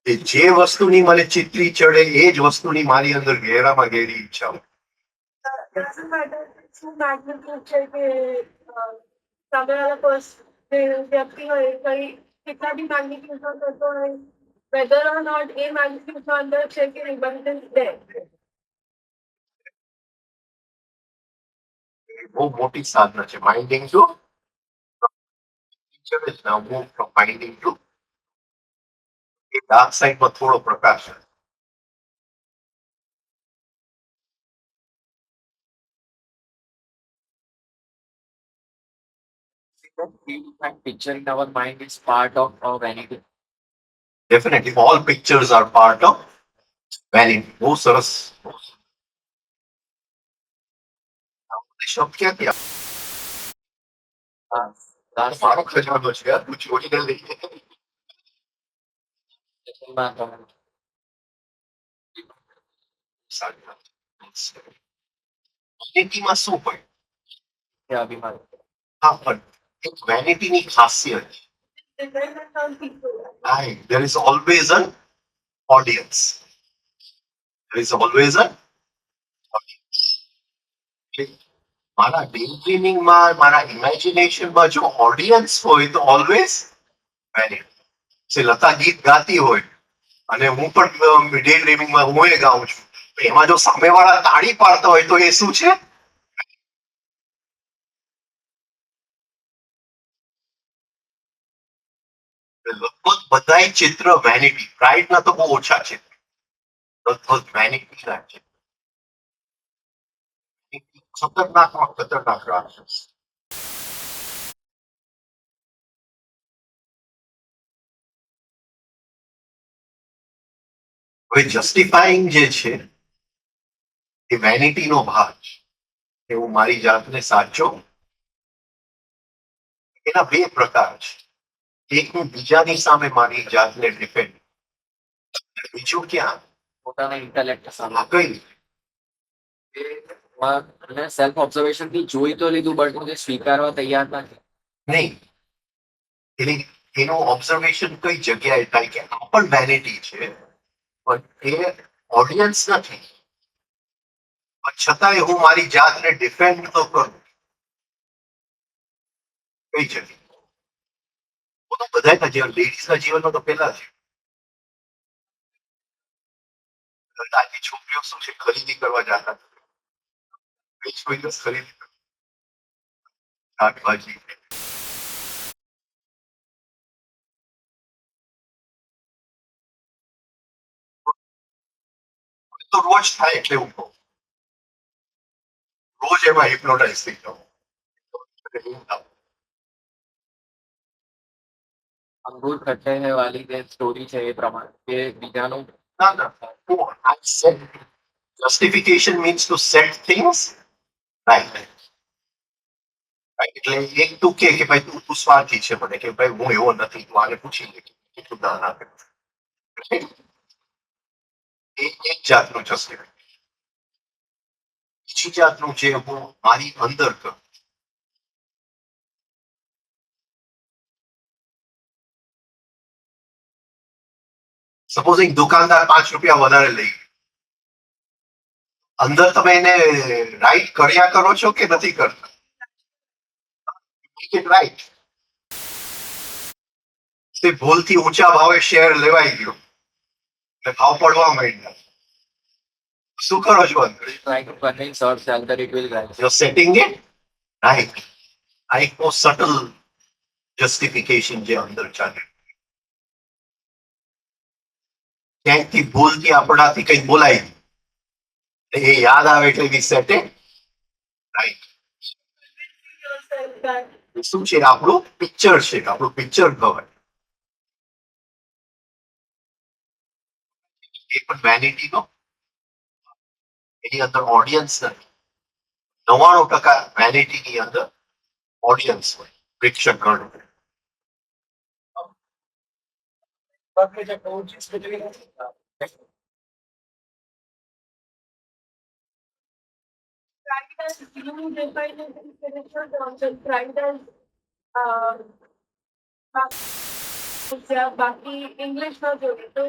કે જે વસ્તુની મને ચિત્રી ચડે એ જ વસ્તુની મારી અંદર ગહેરામાં ગહેરી ઈચ્છા હોય. doesn't matter શું magnitude છે કે સામેવાળા person જે વ્યક્તિ હોય કઈ કેટલા બી magnitude નો થતો હોય whether or not A magnitude નો અંદર છે કે નહીં but it is there. બહુ મોટી સાધના છે માઇન્ડિંગ ટુ ચડે છે મૂવ ફ્રોમ માઇન્ડિંગ ટુ એ ડાર્ક સાઈડમાં થોડો પ્રકાશ છે. That picture in our mind is part of our vanity. Definitely all pictures are part of vanity. બહુ સરસ શબ્દ ક્યાંથી આવે? Last મારો ખજાનો છે યાર, તું ચોરીને લઈ જાય. સારી વાત છે. વેનિટીમાં શું હોય? અભિમાન. હા પણ એક વેનિટીની ખાસિયત છે. Dependent on people. Right. There is always an audience. There is always an audience. Okay. મારા ડ્રીમ ડ્રીમિંગમાં, મારા ઇમેજિનેશનમાં જો ઓડિયન્સ હોય તો ઓલવેઝ વેનિટી. લતા ગીત ગાતી હોય અને હું પણ ડે ડ્રીમિંગમાં હું એ ગાઉં છું, એમાં જો સામેવાળા તાળી પાડતા હોય તો એ શું છે? લગભગ બધા ચિત્ર વેનિટી, પ્રાઇડ ના તો બહુ ઓછા છે, લગભગ વેનિટી ના છે. ખતરનાકમાં ખતરનાક રાક્ષસ. હવે જસ્ટિફાઈંગ જે છે એ વેનિટી નો ભાગ છે. કે હું મારી જાતને સાચો, એના બે પ્રકાર છે. એક હું બીજાની સામે મારી જાતને ડિફેન્ડ, બીજું ક્યાં પોતાના ઇન્ટેલેક્ટ સામે. કઈ રીતે? અને સેલ્ફ ઓબ્ઝર્વેશન થી જોઈ તો લીધું, બટ હું તે સ્વીકારવા તૈયાર નથી. નહીં, એટલે એનું ઓબ્ઝર્વેશન કઈ જગ્યાએ થાય કે આ પણ વેનિટી છે, પણ એ ઓડિયન્સ નથી, પણ છતાંય હું મારી જાતને ડિફેન્ડ તો કરું. કઈ જગ્યાએ? તો બધાના જીવન, લેડીઝના જીવનમાં તો પેલા છે. આજની છોકરીઓ શું છે, ખરીદી કરવા જતા, વેચ કોઈ તો ખરીદી શાકભાજી, તો રોજ થાય એટલે હું કહું, રોજ એમાં હિપ્નોટાઇઝ થઈ જાઉં. અંગૂર ખટ્ટે હે વાલી જે સ્ટોરી છે એ પ્રમાણે કે બીજાનું. ના ના, હું I set justification means to set things right. એટલે એક તું કે ભાઈ તું સ્વાર્થી છે, મને કે ભાઈ હું એવો નથી, તું આને પૂછી લે કેટલું દાન આપે. એક જાતનું જસ્ટિફિકેશન. બીજી જાતનું જે હું મારી અંદર કરું. સપોઝ એક દુકાનદાર ₹5 વધારે લઈ, અંદર તમે એને રાઈટ કર્યા કરો છો કે નથી કરતા? રાઈટ. તે ભૂલથી ઊંચા ભાવે શેર લેવાઈ ગયો, એટલે ભાવ પડવા માંડ્યા, શું કરો છો અંદર? Try to convince ourself that it will rise. You're setting it right. આ એક બહુ સટલ જસ્ટિફિકેશન જે અંદર ચાલે. ક્યાંકથી ભૂલથી આપણાથી કંઈક બોલાય ગયું, એ યાદ આવે એટલે we set it right. yourself that શું છે? આપણું પિક્ચર છે, આપણું પિક્ચર કહેવાય. એ પણ વેનિટી નો, એની અંદર ઓડિયન્સ નથી. 99% વેનિટી ની અંદર ઓડિયન્સ હોય, પ્રેક્ષક ગણ હોય. pride as you define it in spiritual terms and pride as uh, बाकी English ना जोड़े तो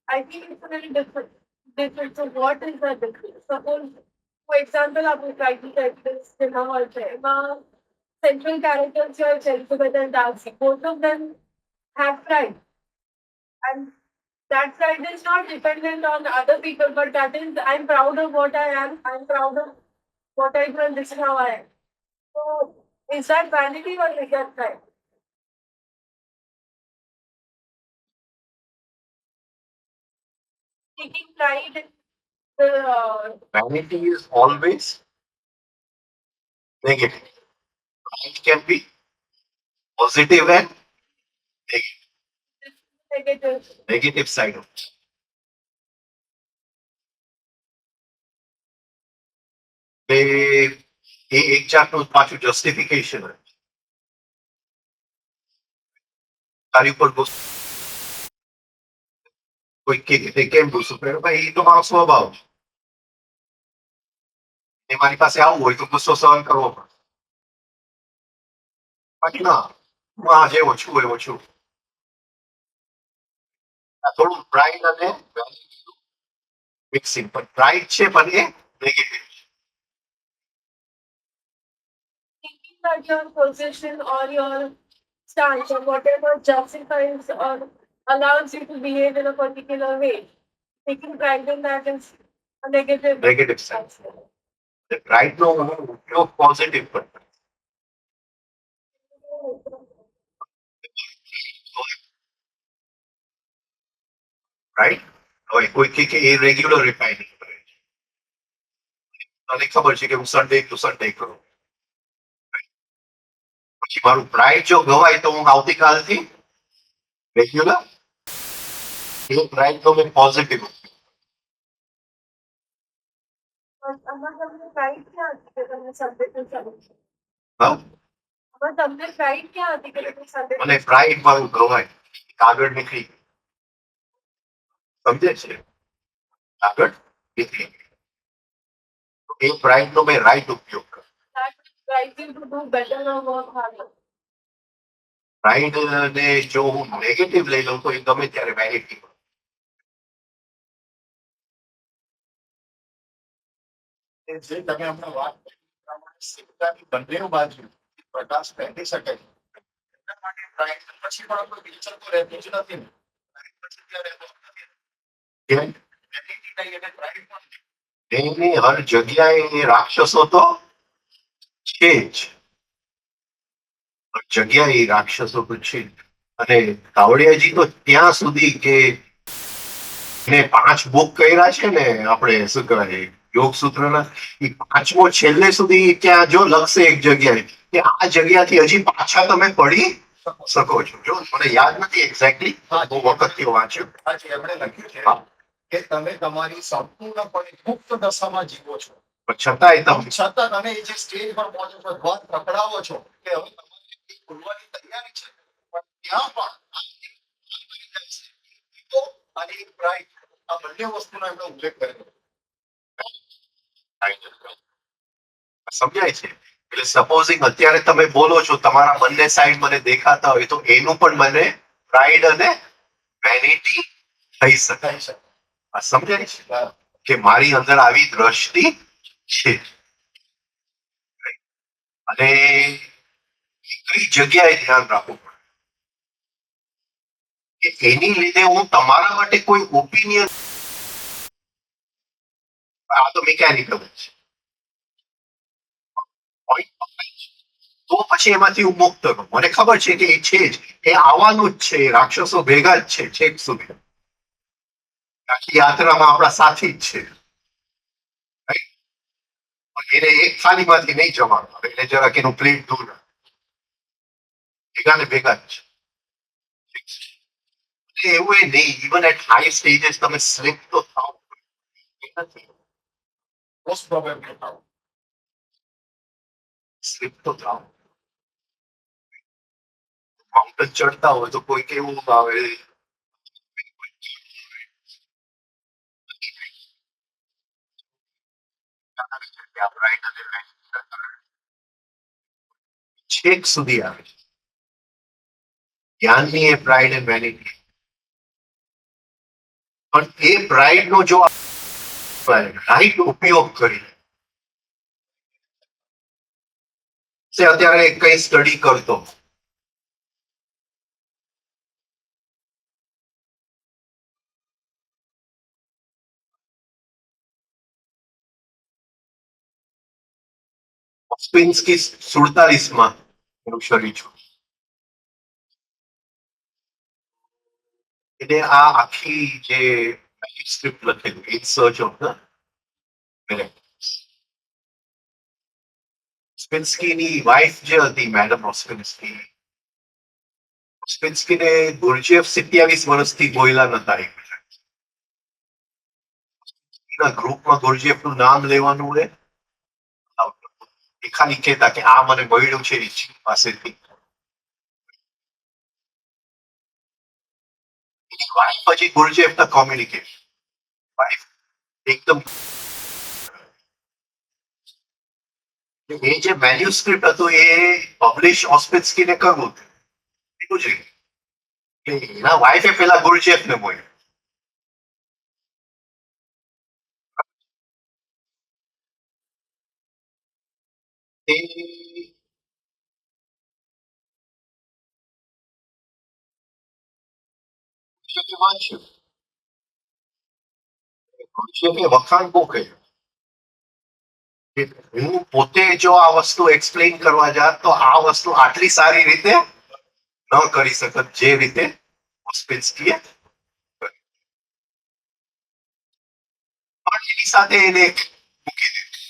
I think it's a very different. Different. So what is the difference? Suppose, for example, आप writing characters cinema और है, central characters are Elizabeth and Darcy. Both of them have pride, and that pride is not dependent on other people, but that is I'm proud of what I am. I'm proud of what I do, and this is how I am. So is that vanity or is that pride? Taking pride in the Vanity is always negative. It can be positive and negative. negative side of it. એ એક જાતનું પાછું justification તારી ઉપર કોઈ કે કેમ ગુસ્સો કર્યો? ભાઈ એ તો મારો સ્વભાવ છે, એ મારી પાસે આવવું હોય તો ગુસ્સો સહન કરવો પડે. બાકી ના, હું આ જેવો છું એવો છું. આ થોડું પ્રાઇડ અને મિક્સિંગ, પણ પ્રાઇડ છે પણ એ negative. that your position or your stance or whatever justifies or allows you to behave in a particular way. Taking pride in that is a negative. Negative side. Right નો ઉપયોગ positive પર right. હવે કોઈ કે એ regular refining કરે છે, તને ખબર છે કે હું સન્ડે ટુ સન્ડે કરું, પછી મારું પ્રાઇડ જો ગવાય તો હું આવતીકાલથી રેગ્યુલર એ પ્રાઇડ નો મેં પોઝિટિવ. આમાં તમને પ્રાઇડ ક્યાં હતી કે તમે સન્ડે ટુ સન્ડે? હા, આમાં તમને પ્રાઇડ ક્યાં હતી કે તમે સન્ડે મને પ્રાઇડ મારું ગવાય આગળ નીકળી, સમજે છે, આગળ નીકળી એ પ્રાઇડ નો મેં રાઈટ ઉપયોગ કર્યો. that drives you to do better or work harder? Pride ને જો હું નેગેટિવ લઈ લઉં તો એ ગમે ત્યારે વેનિટી. જે તમે હમણાં વાત કરી એ પ્રમાણે સિક્કાની બંને બાજુ પ્રકાશ ફેંકી શકે છે. એના માટે પ્રાઇડ પછી પણ આપણું પિક્ચર તો રહેતું જ નથી ને. પ્રાઇડ પછી ત્યાં રહેતો જ નથી. કેમ? વેનિટી નહીં એટલે પ્રાઇડ પણ નહીં. એની હર જગ્યાએ એ રાક્ષસો તો છે જ, હર જગ્યાએ એ રાક્ષસો તો છે જ. અને કાવડિયાજી તો ત્યાં સુધી કે ને 5 બુક કર્યા છે ને આપણે શું કહેવાય યોગ સૂત્રના, એ 5મો છેલ્લે સુધી ત્યાં જો લખશે એક જગ્યાએ કે આ જગ્યાથી હજી પાછા તમે પડી શકો છો. જો મને યાદ નથી એક્ઝેક્ટલી, બહુ વખતથી વાંચ્યું. આજે એમણે લખ્યું છે હા, કે તમે તમારી સંપૂર્ણપણે મુક્ત દશામાં જીવો છો. પણ છતાંય તમે છતાં તમે એ જે સ્ટેજ પર પહોંચો છો, દ્વાર પકડાવો છો કે હવે તમારે એ ખુલવાની તૈયારી છે, પણ ત્યાં પણ આ એક બની જાય છે. ઈગો અને એક પ્રાઇડ, આ બંને વસ્તુનો એમણે ઉલ્લેખ કરેલો. સમજાય છે. એટલે સપોઝિંગ અત્યારે તમે બોલો છો, તમારા બંને સાઈડ મને દેખાતા હોય તો એનું પણ મને પ્રાઇડ અને વેનિટી થઈ શકે. થઈ શકે. આ સમજાય છે હા. કે મારી અંદર આવી દ્રષ્ટિ છે, અને કઈ જગ્યાએ ધ્યાન રાખવું પડે કે એની લીધે હું તમારા માટે કોઈ ઓપિનિયન, આ તો મિકેનિકલ છે, point પકડાય છે. તો પછી એમાંથી હું મુક્ત કરું. મને ખબર છે કે એ છે જ, એ આવવાનું જ છે, એ રાક્ષસો ભેગા જ છે છેક સુધી. આખી યાત્રામાં આપણા સાથી જ છે, right? પણ એને એક થાળીમાંથી નહીં જવાનું આવે, એટલે જરાક એનું પ્લેટ દૂર રાખે. ભેગા ને ભેગા જ છે. એટલે એવું એ નહીં, ઇવન એટ હાઈ સ્ટેજીસ તમે સ્લીપ તો થાવ એ નથી, મોસ્ટ પ્રોબેબલી થાવ. સ્લીપ તો થાવ. માઉન્ટેન ચડતા હોય તો કોઈ કેવું આવે, છેક સુધી આવે છે જ્ઞાનની એ પ્રાઇડ એન્ડ વેનિટી. પણ એ પ્રાઇડ નો જો રાઈટ ઉપયોગ કરી, અત્યારે કઈ સ્ટડી કરતો, ઓસ્પિન્સ્કી 47માં એનું શરીર છું. એને આ આખી જે મેન્યુસ્ક્રિપ્ટ લખેલું in search of the miracles. ઓસ્પિન્સ્કીની વાઇફ જે હતી મેડમ ઓસ્પિન્સ્કી, ઓસ્પિન્સ્કીને ગુરજેફ 27 વર્ષથી બોયલા નતા એકબીજા ગ્રુપમાં ગુરજેફનું નામ લેવાનું હોય, એ ખાલી કહેતા કે આ મને મળ્યું છે ઈચ્છી પાસેથી. વાઇફ પછી ગુરજેફના કોમ્યુનિકેશન, વાઇફ એકદમ એ જે મેન્યુસ્ક્રિપ્ટ હતું એ પબ્લિશ ઓસ્પિન્સ્કીને કરવું હતું, એટલું જ નહીં. એના વાઇફે પેલા ગુરજેફને મળ્યું. એ વાંચ્યું છે કે વખાણ બહુ કર્યું. હું પોતે જો આ વસ્તુ એક્સપ્લેન કરવા જાત તો આ વસ્તુ આટલી સારી રીતે ન કરી શકત જે રીતે ઓસ્પેન્સ્કીએ કરી. પણ એની સાથે એને મૂકી દીધું.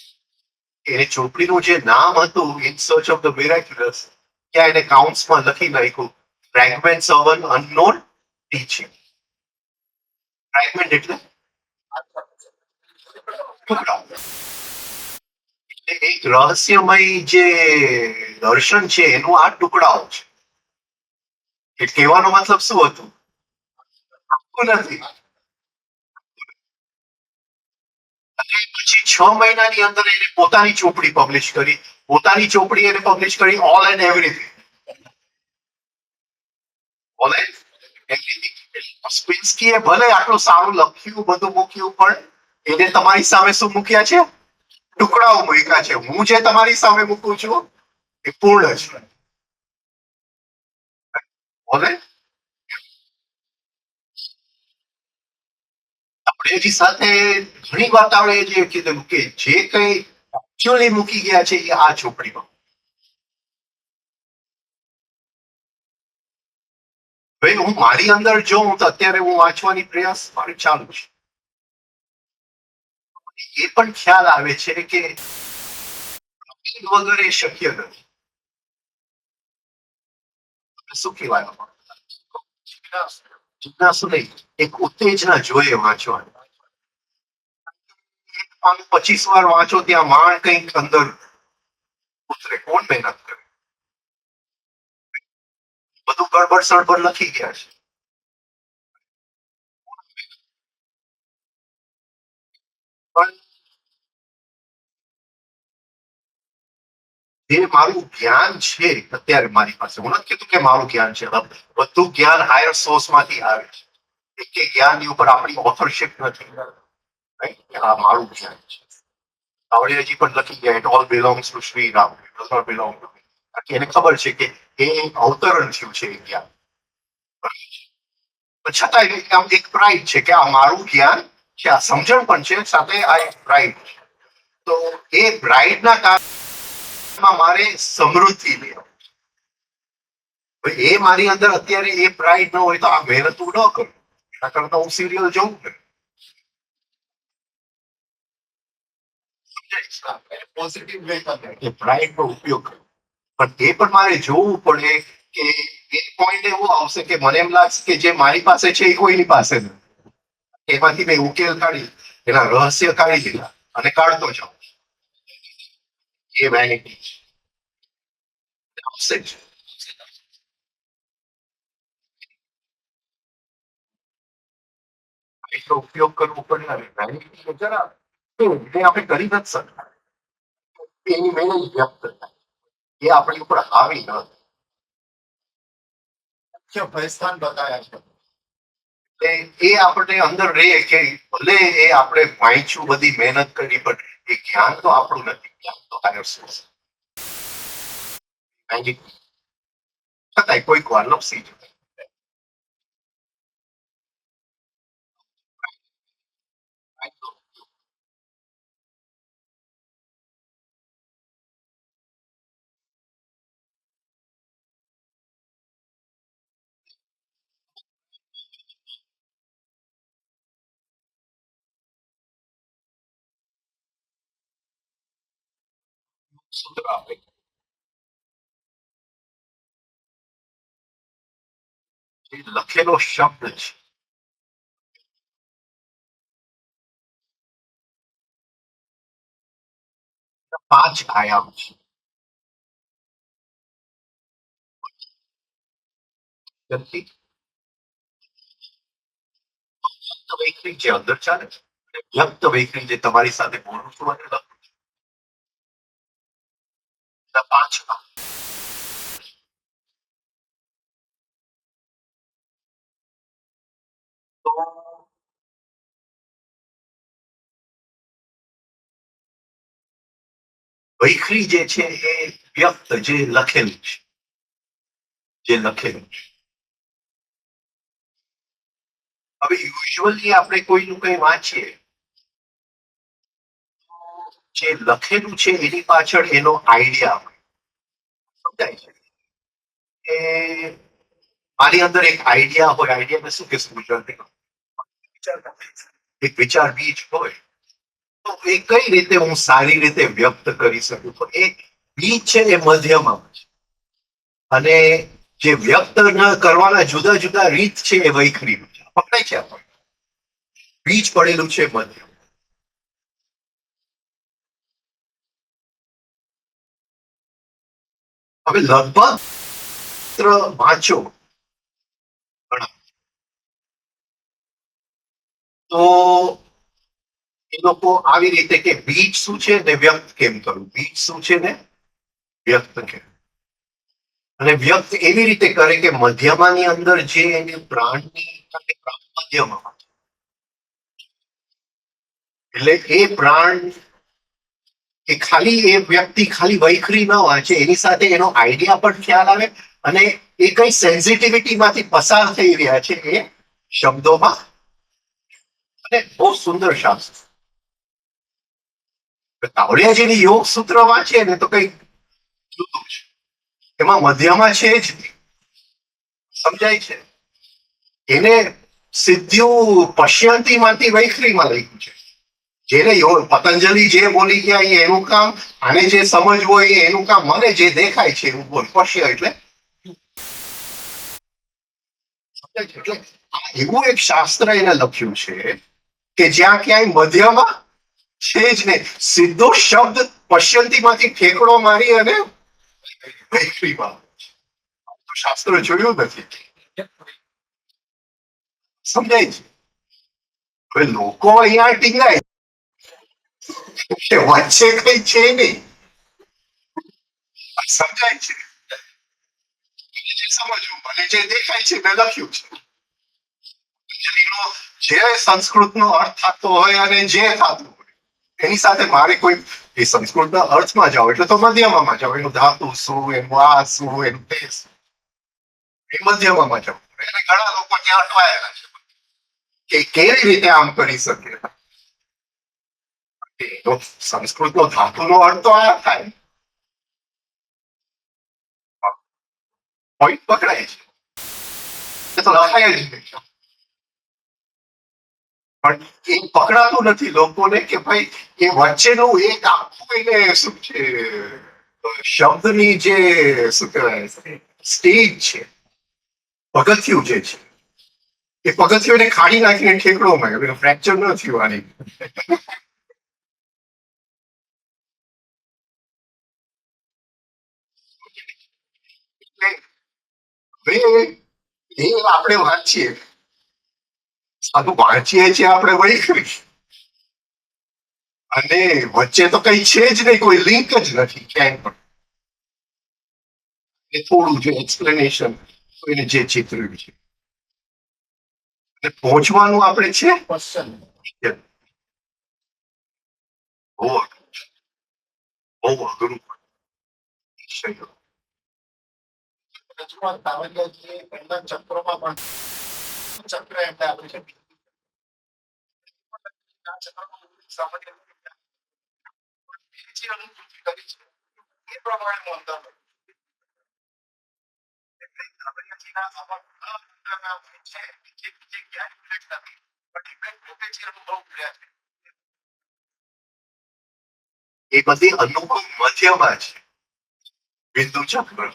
એને ચોપડીનું જે નામ હતું in search of the miraculous, ત્યાં એને કાઉન્ટ્સમાં લખી નાખ્યું fragments of an unknown teaching. Fragment એટલે ટુકડા. એટલે એક રહસ્યમય જે દર્શન છે એનું આ ટુકડાઓ છે. એ કહેવાનો મતલબ શું હતું? આખું નથી. અને પછી 6 મહિનાની અંદર એને પોતાની ચોપડી પબ્લિશ કરી. પોતાની ચોપડી એને પબ્લિશ કરી all and everything. All and everything. સ્પિન્સ્કીએ ભલે આટલું સારું લખ્યું બધું મૂક્યું પણ એને તમારી સામે શું મૂક્યા છે? ટુકડાઓ મૂક્યા છે. હું જે તમારી સામે મૂકું છું એ પૂર્ણ છે. ઓલ એન્ડ આપણે એની સાથે ઘણી વાત આપણે જે કીધું કે જે કઈ એકચ્યુઅલી મૂકી ગયા છે એ આ ચોપડીમાં. ભાઈ હું મારી અંદર જોઉં તો અત્યારે હું વાંચવાની પ્રયાસ મારી ચાલુ છે. એ પણ ખ્યાલ આવે છે કે વગર એ શક્ય નથી. શું કહેવાય જિજ્ઞાસુ નહીં, એક ઉત્તેજના જોઈએ વાંચવાની. 25 વાર વાંચો ત્યાં માંડ કંઈક અંદર ઉતરે. કોણ મહેનત કરે? બધું ગડબડ સડબડ લખી ગયા છે. પણ જે મારું જ્ઞાન છે અત્યારે મારી પાસે, હું નથી કીધું કે મારું જ્ઞાન છે, બધું જ્ઞાન હાયર સોર્સ માંથી આવે છે. એક જ્ઞાનની ઉપર આપણી ઓથરશિપ નથી. આ મારું જ્ઞાન છે. આપણે હજી પણ લખી ગયા it all belongs to Shri Ram, it does not belong to me. એને ખબર છે કે એ અવતરણ થયું છે એ જ્ઞાન. પણ છતાંય આમ એક પ્રાઇડ છે કે આ મારું જ્ઞાન છે, આ સમજણ પણ છે, સાથે આ એક પ્રાઇડ છે. તો એ પ્રાઇડના કારણે મારે સમૃદ્ધિ લેવા. એ મારી અંદર અત્યારે એ પ્રાઇડ ન હોય તો આ મહેનત હું ન કરું. એના કરતા હું સિરિયલ જોઉં ને. પોઝિટિવ વે પ્રાઇડ નો ઉપયોગ કરો. પણ એ પણ મારે જોવું પડે કે એક પોઈન્ટ એવો આવશે કે મને એમ લાગશે કે જે મારી પાસે છે એ કોઈની પાસે નથી. એમાંથી મેં ઉકેલ કાઢી, એના રહસ્ય કાઢી દીધા અને કાઢતો જાઉં. એ વેનિટી છે. આવશે જ. એટલો ઉપયોગ કરવો પડે. વેનિટી જરા એ આપણે કરી નથી શકતા. એની મેળે વ્યક્ત થાય એ આપણી ઉપર હાવી ન થાય. મુખ્ય ભયસ્થાન બતાવ્યા છે. એ આપણને અંદર રહે કે ભલે એ આપણે વાંચ્યું બધી મહેનત કરી પણ એ જ્ઞાન તો આપણું નથી. જ્ઞાન તો હાયર સોર્સ. છતાંય કોઈક વાર લપસી જાય. સૂત્ર આપે જે લખેલો શબ્દ છે 5 આયામ છે. વ્યક્તિ વ્યક્ત વૈખરી જે અંદર ચાલે છે, વ્યક્ત વૈખરી જે તમારી સાથે બોલું છું અને લખું છું. 5 તો વૈખરી જે છે એ વ્યક્ત જે લખેલું છે, જે લખેલું છે. હવે યુઝ્યુઅલી આપણે કોઈનું કંઈ વાંચીએ જે લખેલું છે એની પાછળ એનો આઈડિયા સમજાય છે એ મારી અંદર એક આઈડિયા હોય, આઈડિયાને શું કહેશું ગુજરાતીમાં? એક વિચાર બીજ હોય, તો એ કઈ રીતે હું સારી રીતે વ્યક્ત કરી શકું? તો એ બીજ છે એ મધ્યમાં છે, અને જે વ્યક્ત કરવાના જુદા જુદા રીત છે એ વૈખરી છે. પકડાય છે આપણને? બીજ પડેલું છે મધ્ય. હવે લગભગ વાંચો ઘણા, તો એ લોકો આવી રીતે કે બીજ શું છે ને વ્યક્ત કેમ કરવું, બીજ શું છે ને વ્યક્ત કેમ, અને વ્યક્ત એવી રીતે કરે કે મધ્યમાની અંદર જે એને પ્રાણની પ્રાણ મધ્યમાં, એટલે એ પ્રાણ કે ખાલી એ વ્યક્તિ ખાલી વૈખરી ન વાંચે, એની સાથે એનો આઈડિયા પણ ખ્યાલ આવે, અને એ કઈ સેન્સિટિવિટી માંથી પસાર થઈ રહ્યા છે એ શબ્દોમાં, અને બહુ સુંદર શાસ્ત્ર. કાવડિયાજીની યોગ સૂત્ર વાંચે ને તો કઈ જુદું છે, એમાં મધ્યમાં છે જ નહીં. સમજાય છે? એને સિદ્ધિઓ પશ્યંતી માંથી વૈખરીમાં લખ્યું છે. જેને પતંજલિ જે બોલી ગયા એ એનું કામ, આને જે સમજવું હોય એનું કામ, મને જે દેખાય છે એવું બોલ. પશ્ય એટલે સમજાય છે? એટલે આ એવું એક શાસ્ત્ર એને લખ્યું છે કે જ્યાં ક્યાંય મધ્યમાં છે જ નહીં, સીધો શબ્દ પશ્યંતી માંથી ઠેકડો મારી અને વૈખરીમાં. તો શાસ્ત્ર જોયું નથી. સમજાય છે? હવે લોકો અહીંયા ટીંગાય કે વચ્ચે કઈ છે નહીં. સમજાય છે? જે સમજવું, મને જે દેખાય છે મેં લખ્યું છે. પતંજલિનો જે સંસ્કૃતનો અર્થ થતો હોય અને જે થતું હોય એની સાથે મારે કોઈ એ સંસ્કૃતના અર્થમાં જાઓ એટલે તો મધ્યમાં જાઓ, એનું ધાતુ શું, એનું આ શું, એનું તે શું, એ મધ્યમાં જાઓ. એને ઘણા લોકો ત્યાં અટવાયેલા છે કે કેવી રીતે આમ કરી શકે. તો સંસ્કૃતનો ધાતુનો અર્થ તો આ થાય, પોઈન્ટ પકડાય છે, એ તો લખાય જ નહીં. પણ એ પકડાતું નથી લોકોને કે ભાઈ એ વચ્ચેનું એક આખું એને શું છે, શબ્દની જે શું કહેવાય સ્ટેજ છે, પગથિયું જે છે, એ પગથિયું ખાડી નાખીને ઠેકડો માર્યો, ફ્રેક્ચર ન થયું આની. એટલે એ આપણે વાંચીએ, સારું વાંચીએ છીએ આપણે વળી, અને વચ્ચે તો કઈ છે જ નહીં, કોઈ લિંક જ નથી ક્યાંય પણ. એ થોડું જે એક્સપ્લેનેશન એને જે ચિત્ર્યું છે, અને પહોંચવાનું આપણે છે બહુ અઘરું છે. રજૂઆત કાવડિયાજીએ પહેલા ચક્રોમાં પણ ચક્ર એમને આપ્યું છે. આ ચક્રમાં સામાન્ય રીતે જે અનુભૂતિ કરી છે એ પ્રમાણેનું અંતર હતું. એટલે કાવડિયાજીના આવા ઘણા અંતરના છે જે બીજે ક્યાંય ઉલ્લેખ નથી, પણ એમણે પોતે જે અનુભવ કર્યા છે એ બધી અનુભવ મધ્યમાં છે. બિંદુ ચક્ર,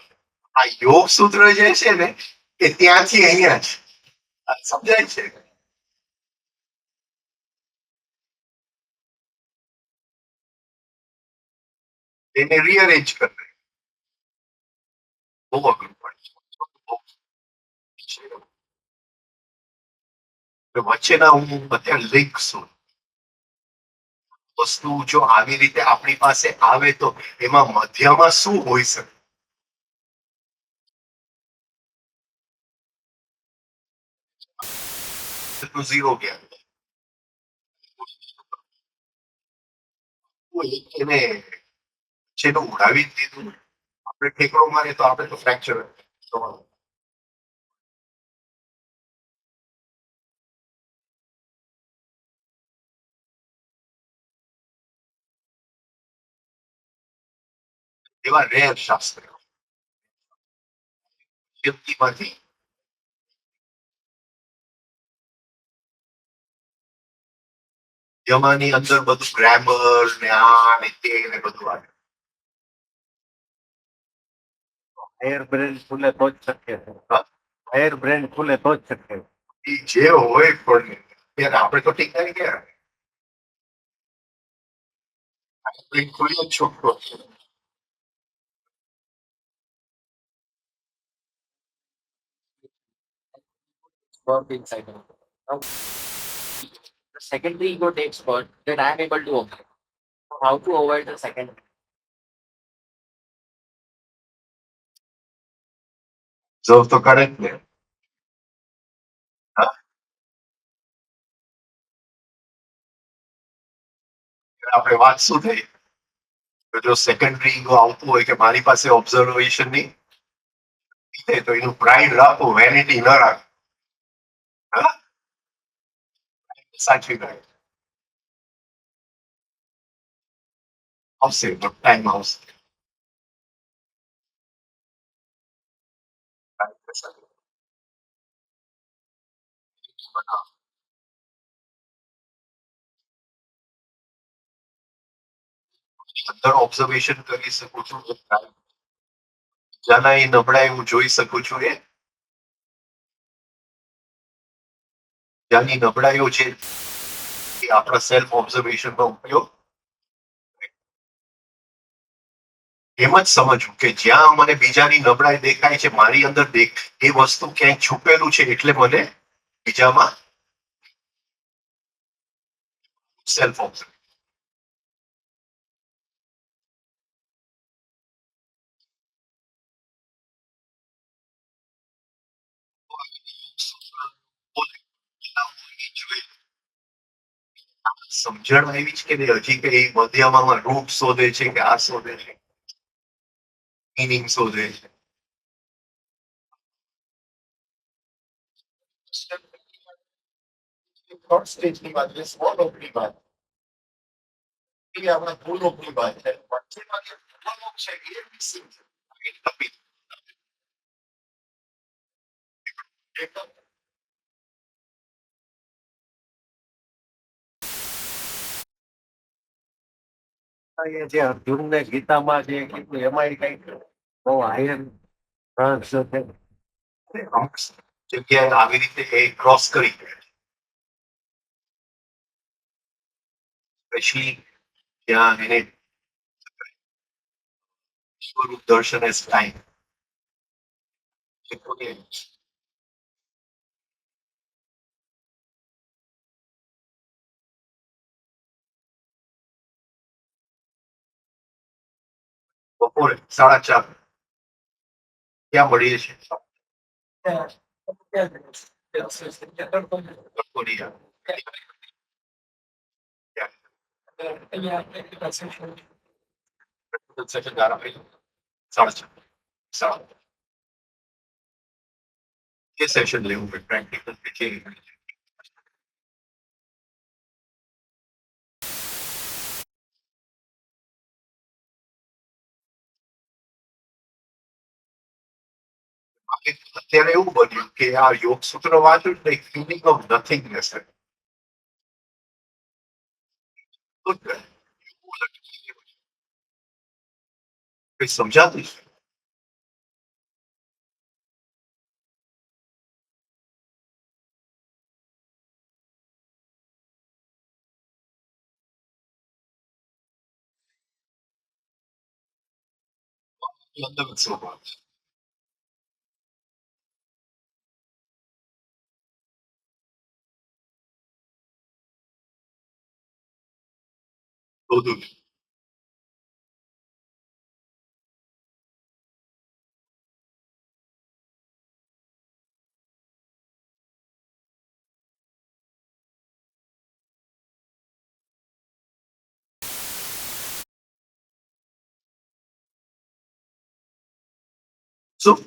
આ યોગ સૂત્ર જે છે ને એ ત્યાંથી અહીંયા છે. સમજાય છે? એને રીઅરેન્જ કરે, બહુ અઘરું પડે. વચ્ચેના હું અત્યારે લિંક છું, વસ્તુ જો આવી રીતે આપણી પાસે આવે તો એમાં મધ્યમાં શું હોઈ શકે? ઝીરો ગયા એને જેનું ઉડાવી જ દીધું, આપણે ઠેકડો મારે તો આપણે તો ફ્રેક્ચર થવાનું. એવા રેર શાસ્ત્ર માંથી જેમાંની અંદર બધું ગ્રામર ને આ ને તે ને બધું આવે. હાયર બ્રેન ખુલે તો જ શક્ય છે. હા? હાયર બ્રેન ખુલે તો જ શક્ય છે. એ જે હોય પણ ત્યારે આપણે તો ટીક કરી ગયા ખુલ્લો જ છોકરો છે. Work inside him. Now, the secondary ego takes birth, then I am able to avoid. How to avoid the second? Observe તો કરે જ ને. હા? આપણે વાત શું થઈ તો જો સેકન્ડરી ઈગો આવતું હોય કે મારી પાસે ઓબ્ઝર્વેશન ની તો એનું પ્રાઇડ રાખો વેનિટી ન રાખો. હા? સાચવી રાખો આવશે ટાઈમ આવશે. અંદર ઓબ્ઝર્વેશન કરી શકું છું જ્યાંના એ નબળાઈ હું જોઈ શકું છું એ જ્યાંની નબળાઈઓ છે એ આપણા સેલ્ફ ઓબ્ઝર્વેશનનો ઉપયોગ એમ જ સમજવું કે જ્યાં મને બીજાની નબળાઈ દેખાય છે મારી અંદર એ વસ્તુ ક્યાંય છુપેલું છે એટલે મને બીજામાં સેલ્ફ ઓબ્ઝર્વ સમજણ આવી છે કે નહીં હજી કે એ મધ્યમાં રૂપ શોધે છે કે આ શોધે છે મિનિંગ શોધે છે. થર્ડ સ્ટેજની વાત છે, સ્મોલ ઓપની વાત એ આપણા ફૂલ ઓપની વાત છે. વચ્ચેમાં જે ફૂલ છે એ મિસિંગ છે. એકદમ એ જે અર્જુનને ગીતામાં જે કીધું એમાંય કંઈક બહુ હાયર રહસ્ય છે. અમુક જગ્યાએ આવી રીતે એ ક્રોસ કરી સ્પેશિયલી ત્યાં એને સ્વરૂપ દર્શન એસ ટાઈમ બપોરે 4:30 ક્યાં મળીએ છીએ ગણપતિયા. સેશન દ્વારા ભાઈ 4:30 સાડા કે સેશન લેવું હોય પ્રેક્ટિકલ કે જે અત્યારે એવું બન્યું કે આ યોગ સૂત્ર વાંચ્યું ને ફિલિંગ ઓફ નથિંગનેસ કઈ સમજાતું છે અંદર સ્વભાવ છે. બધું શું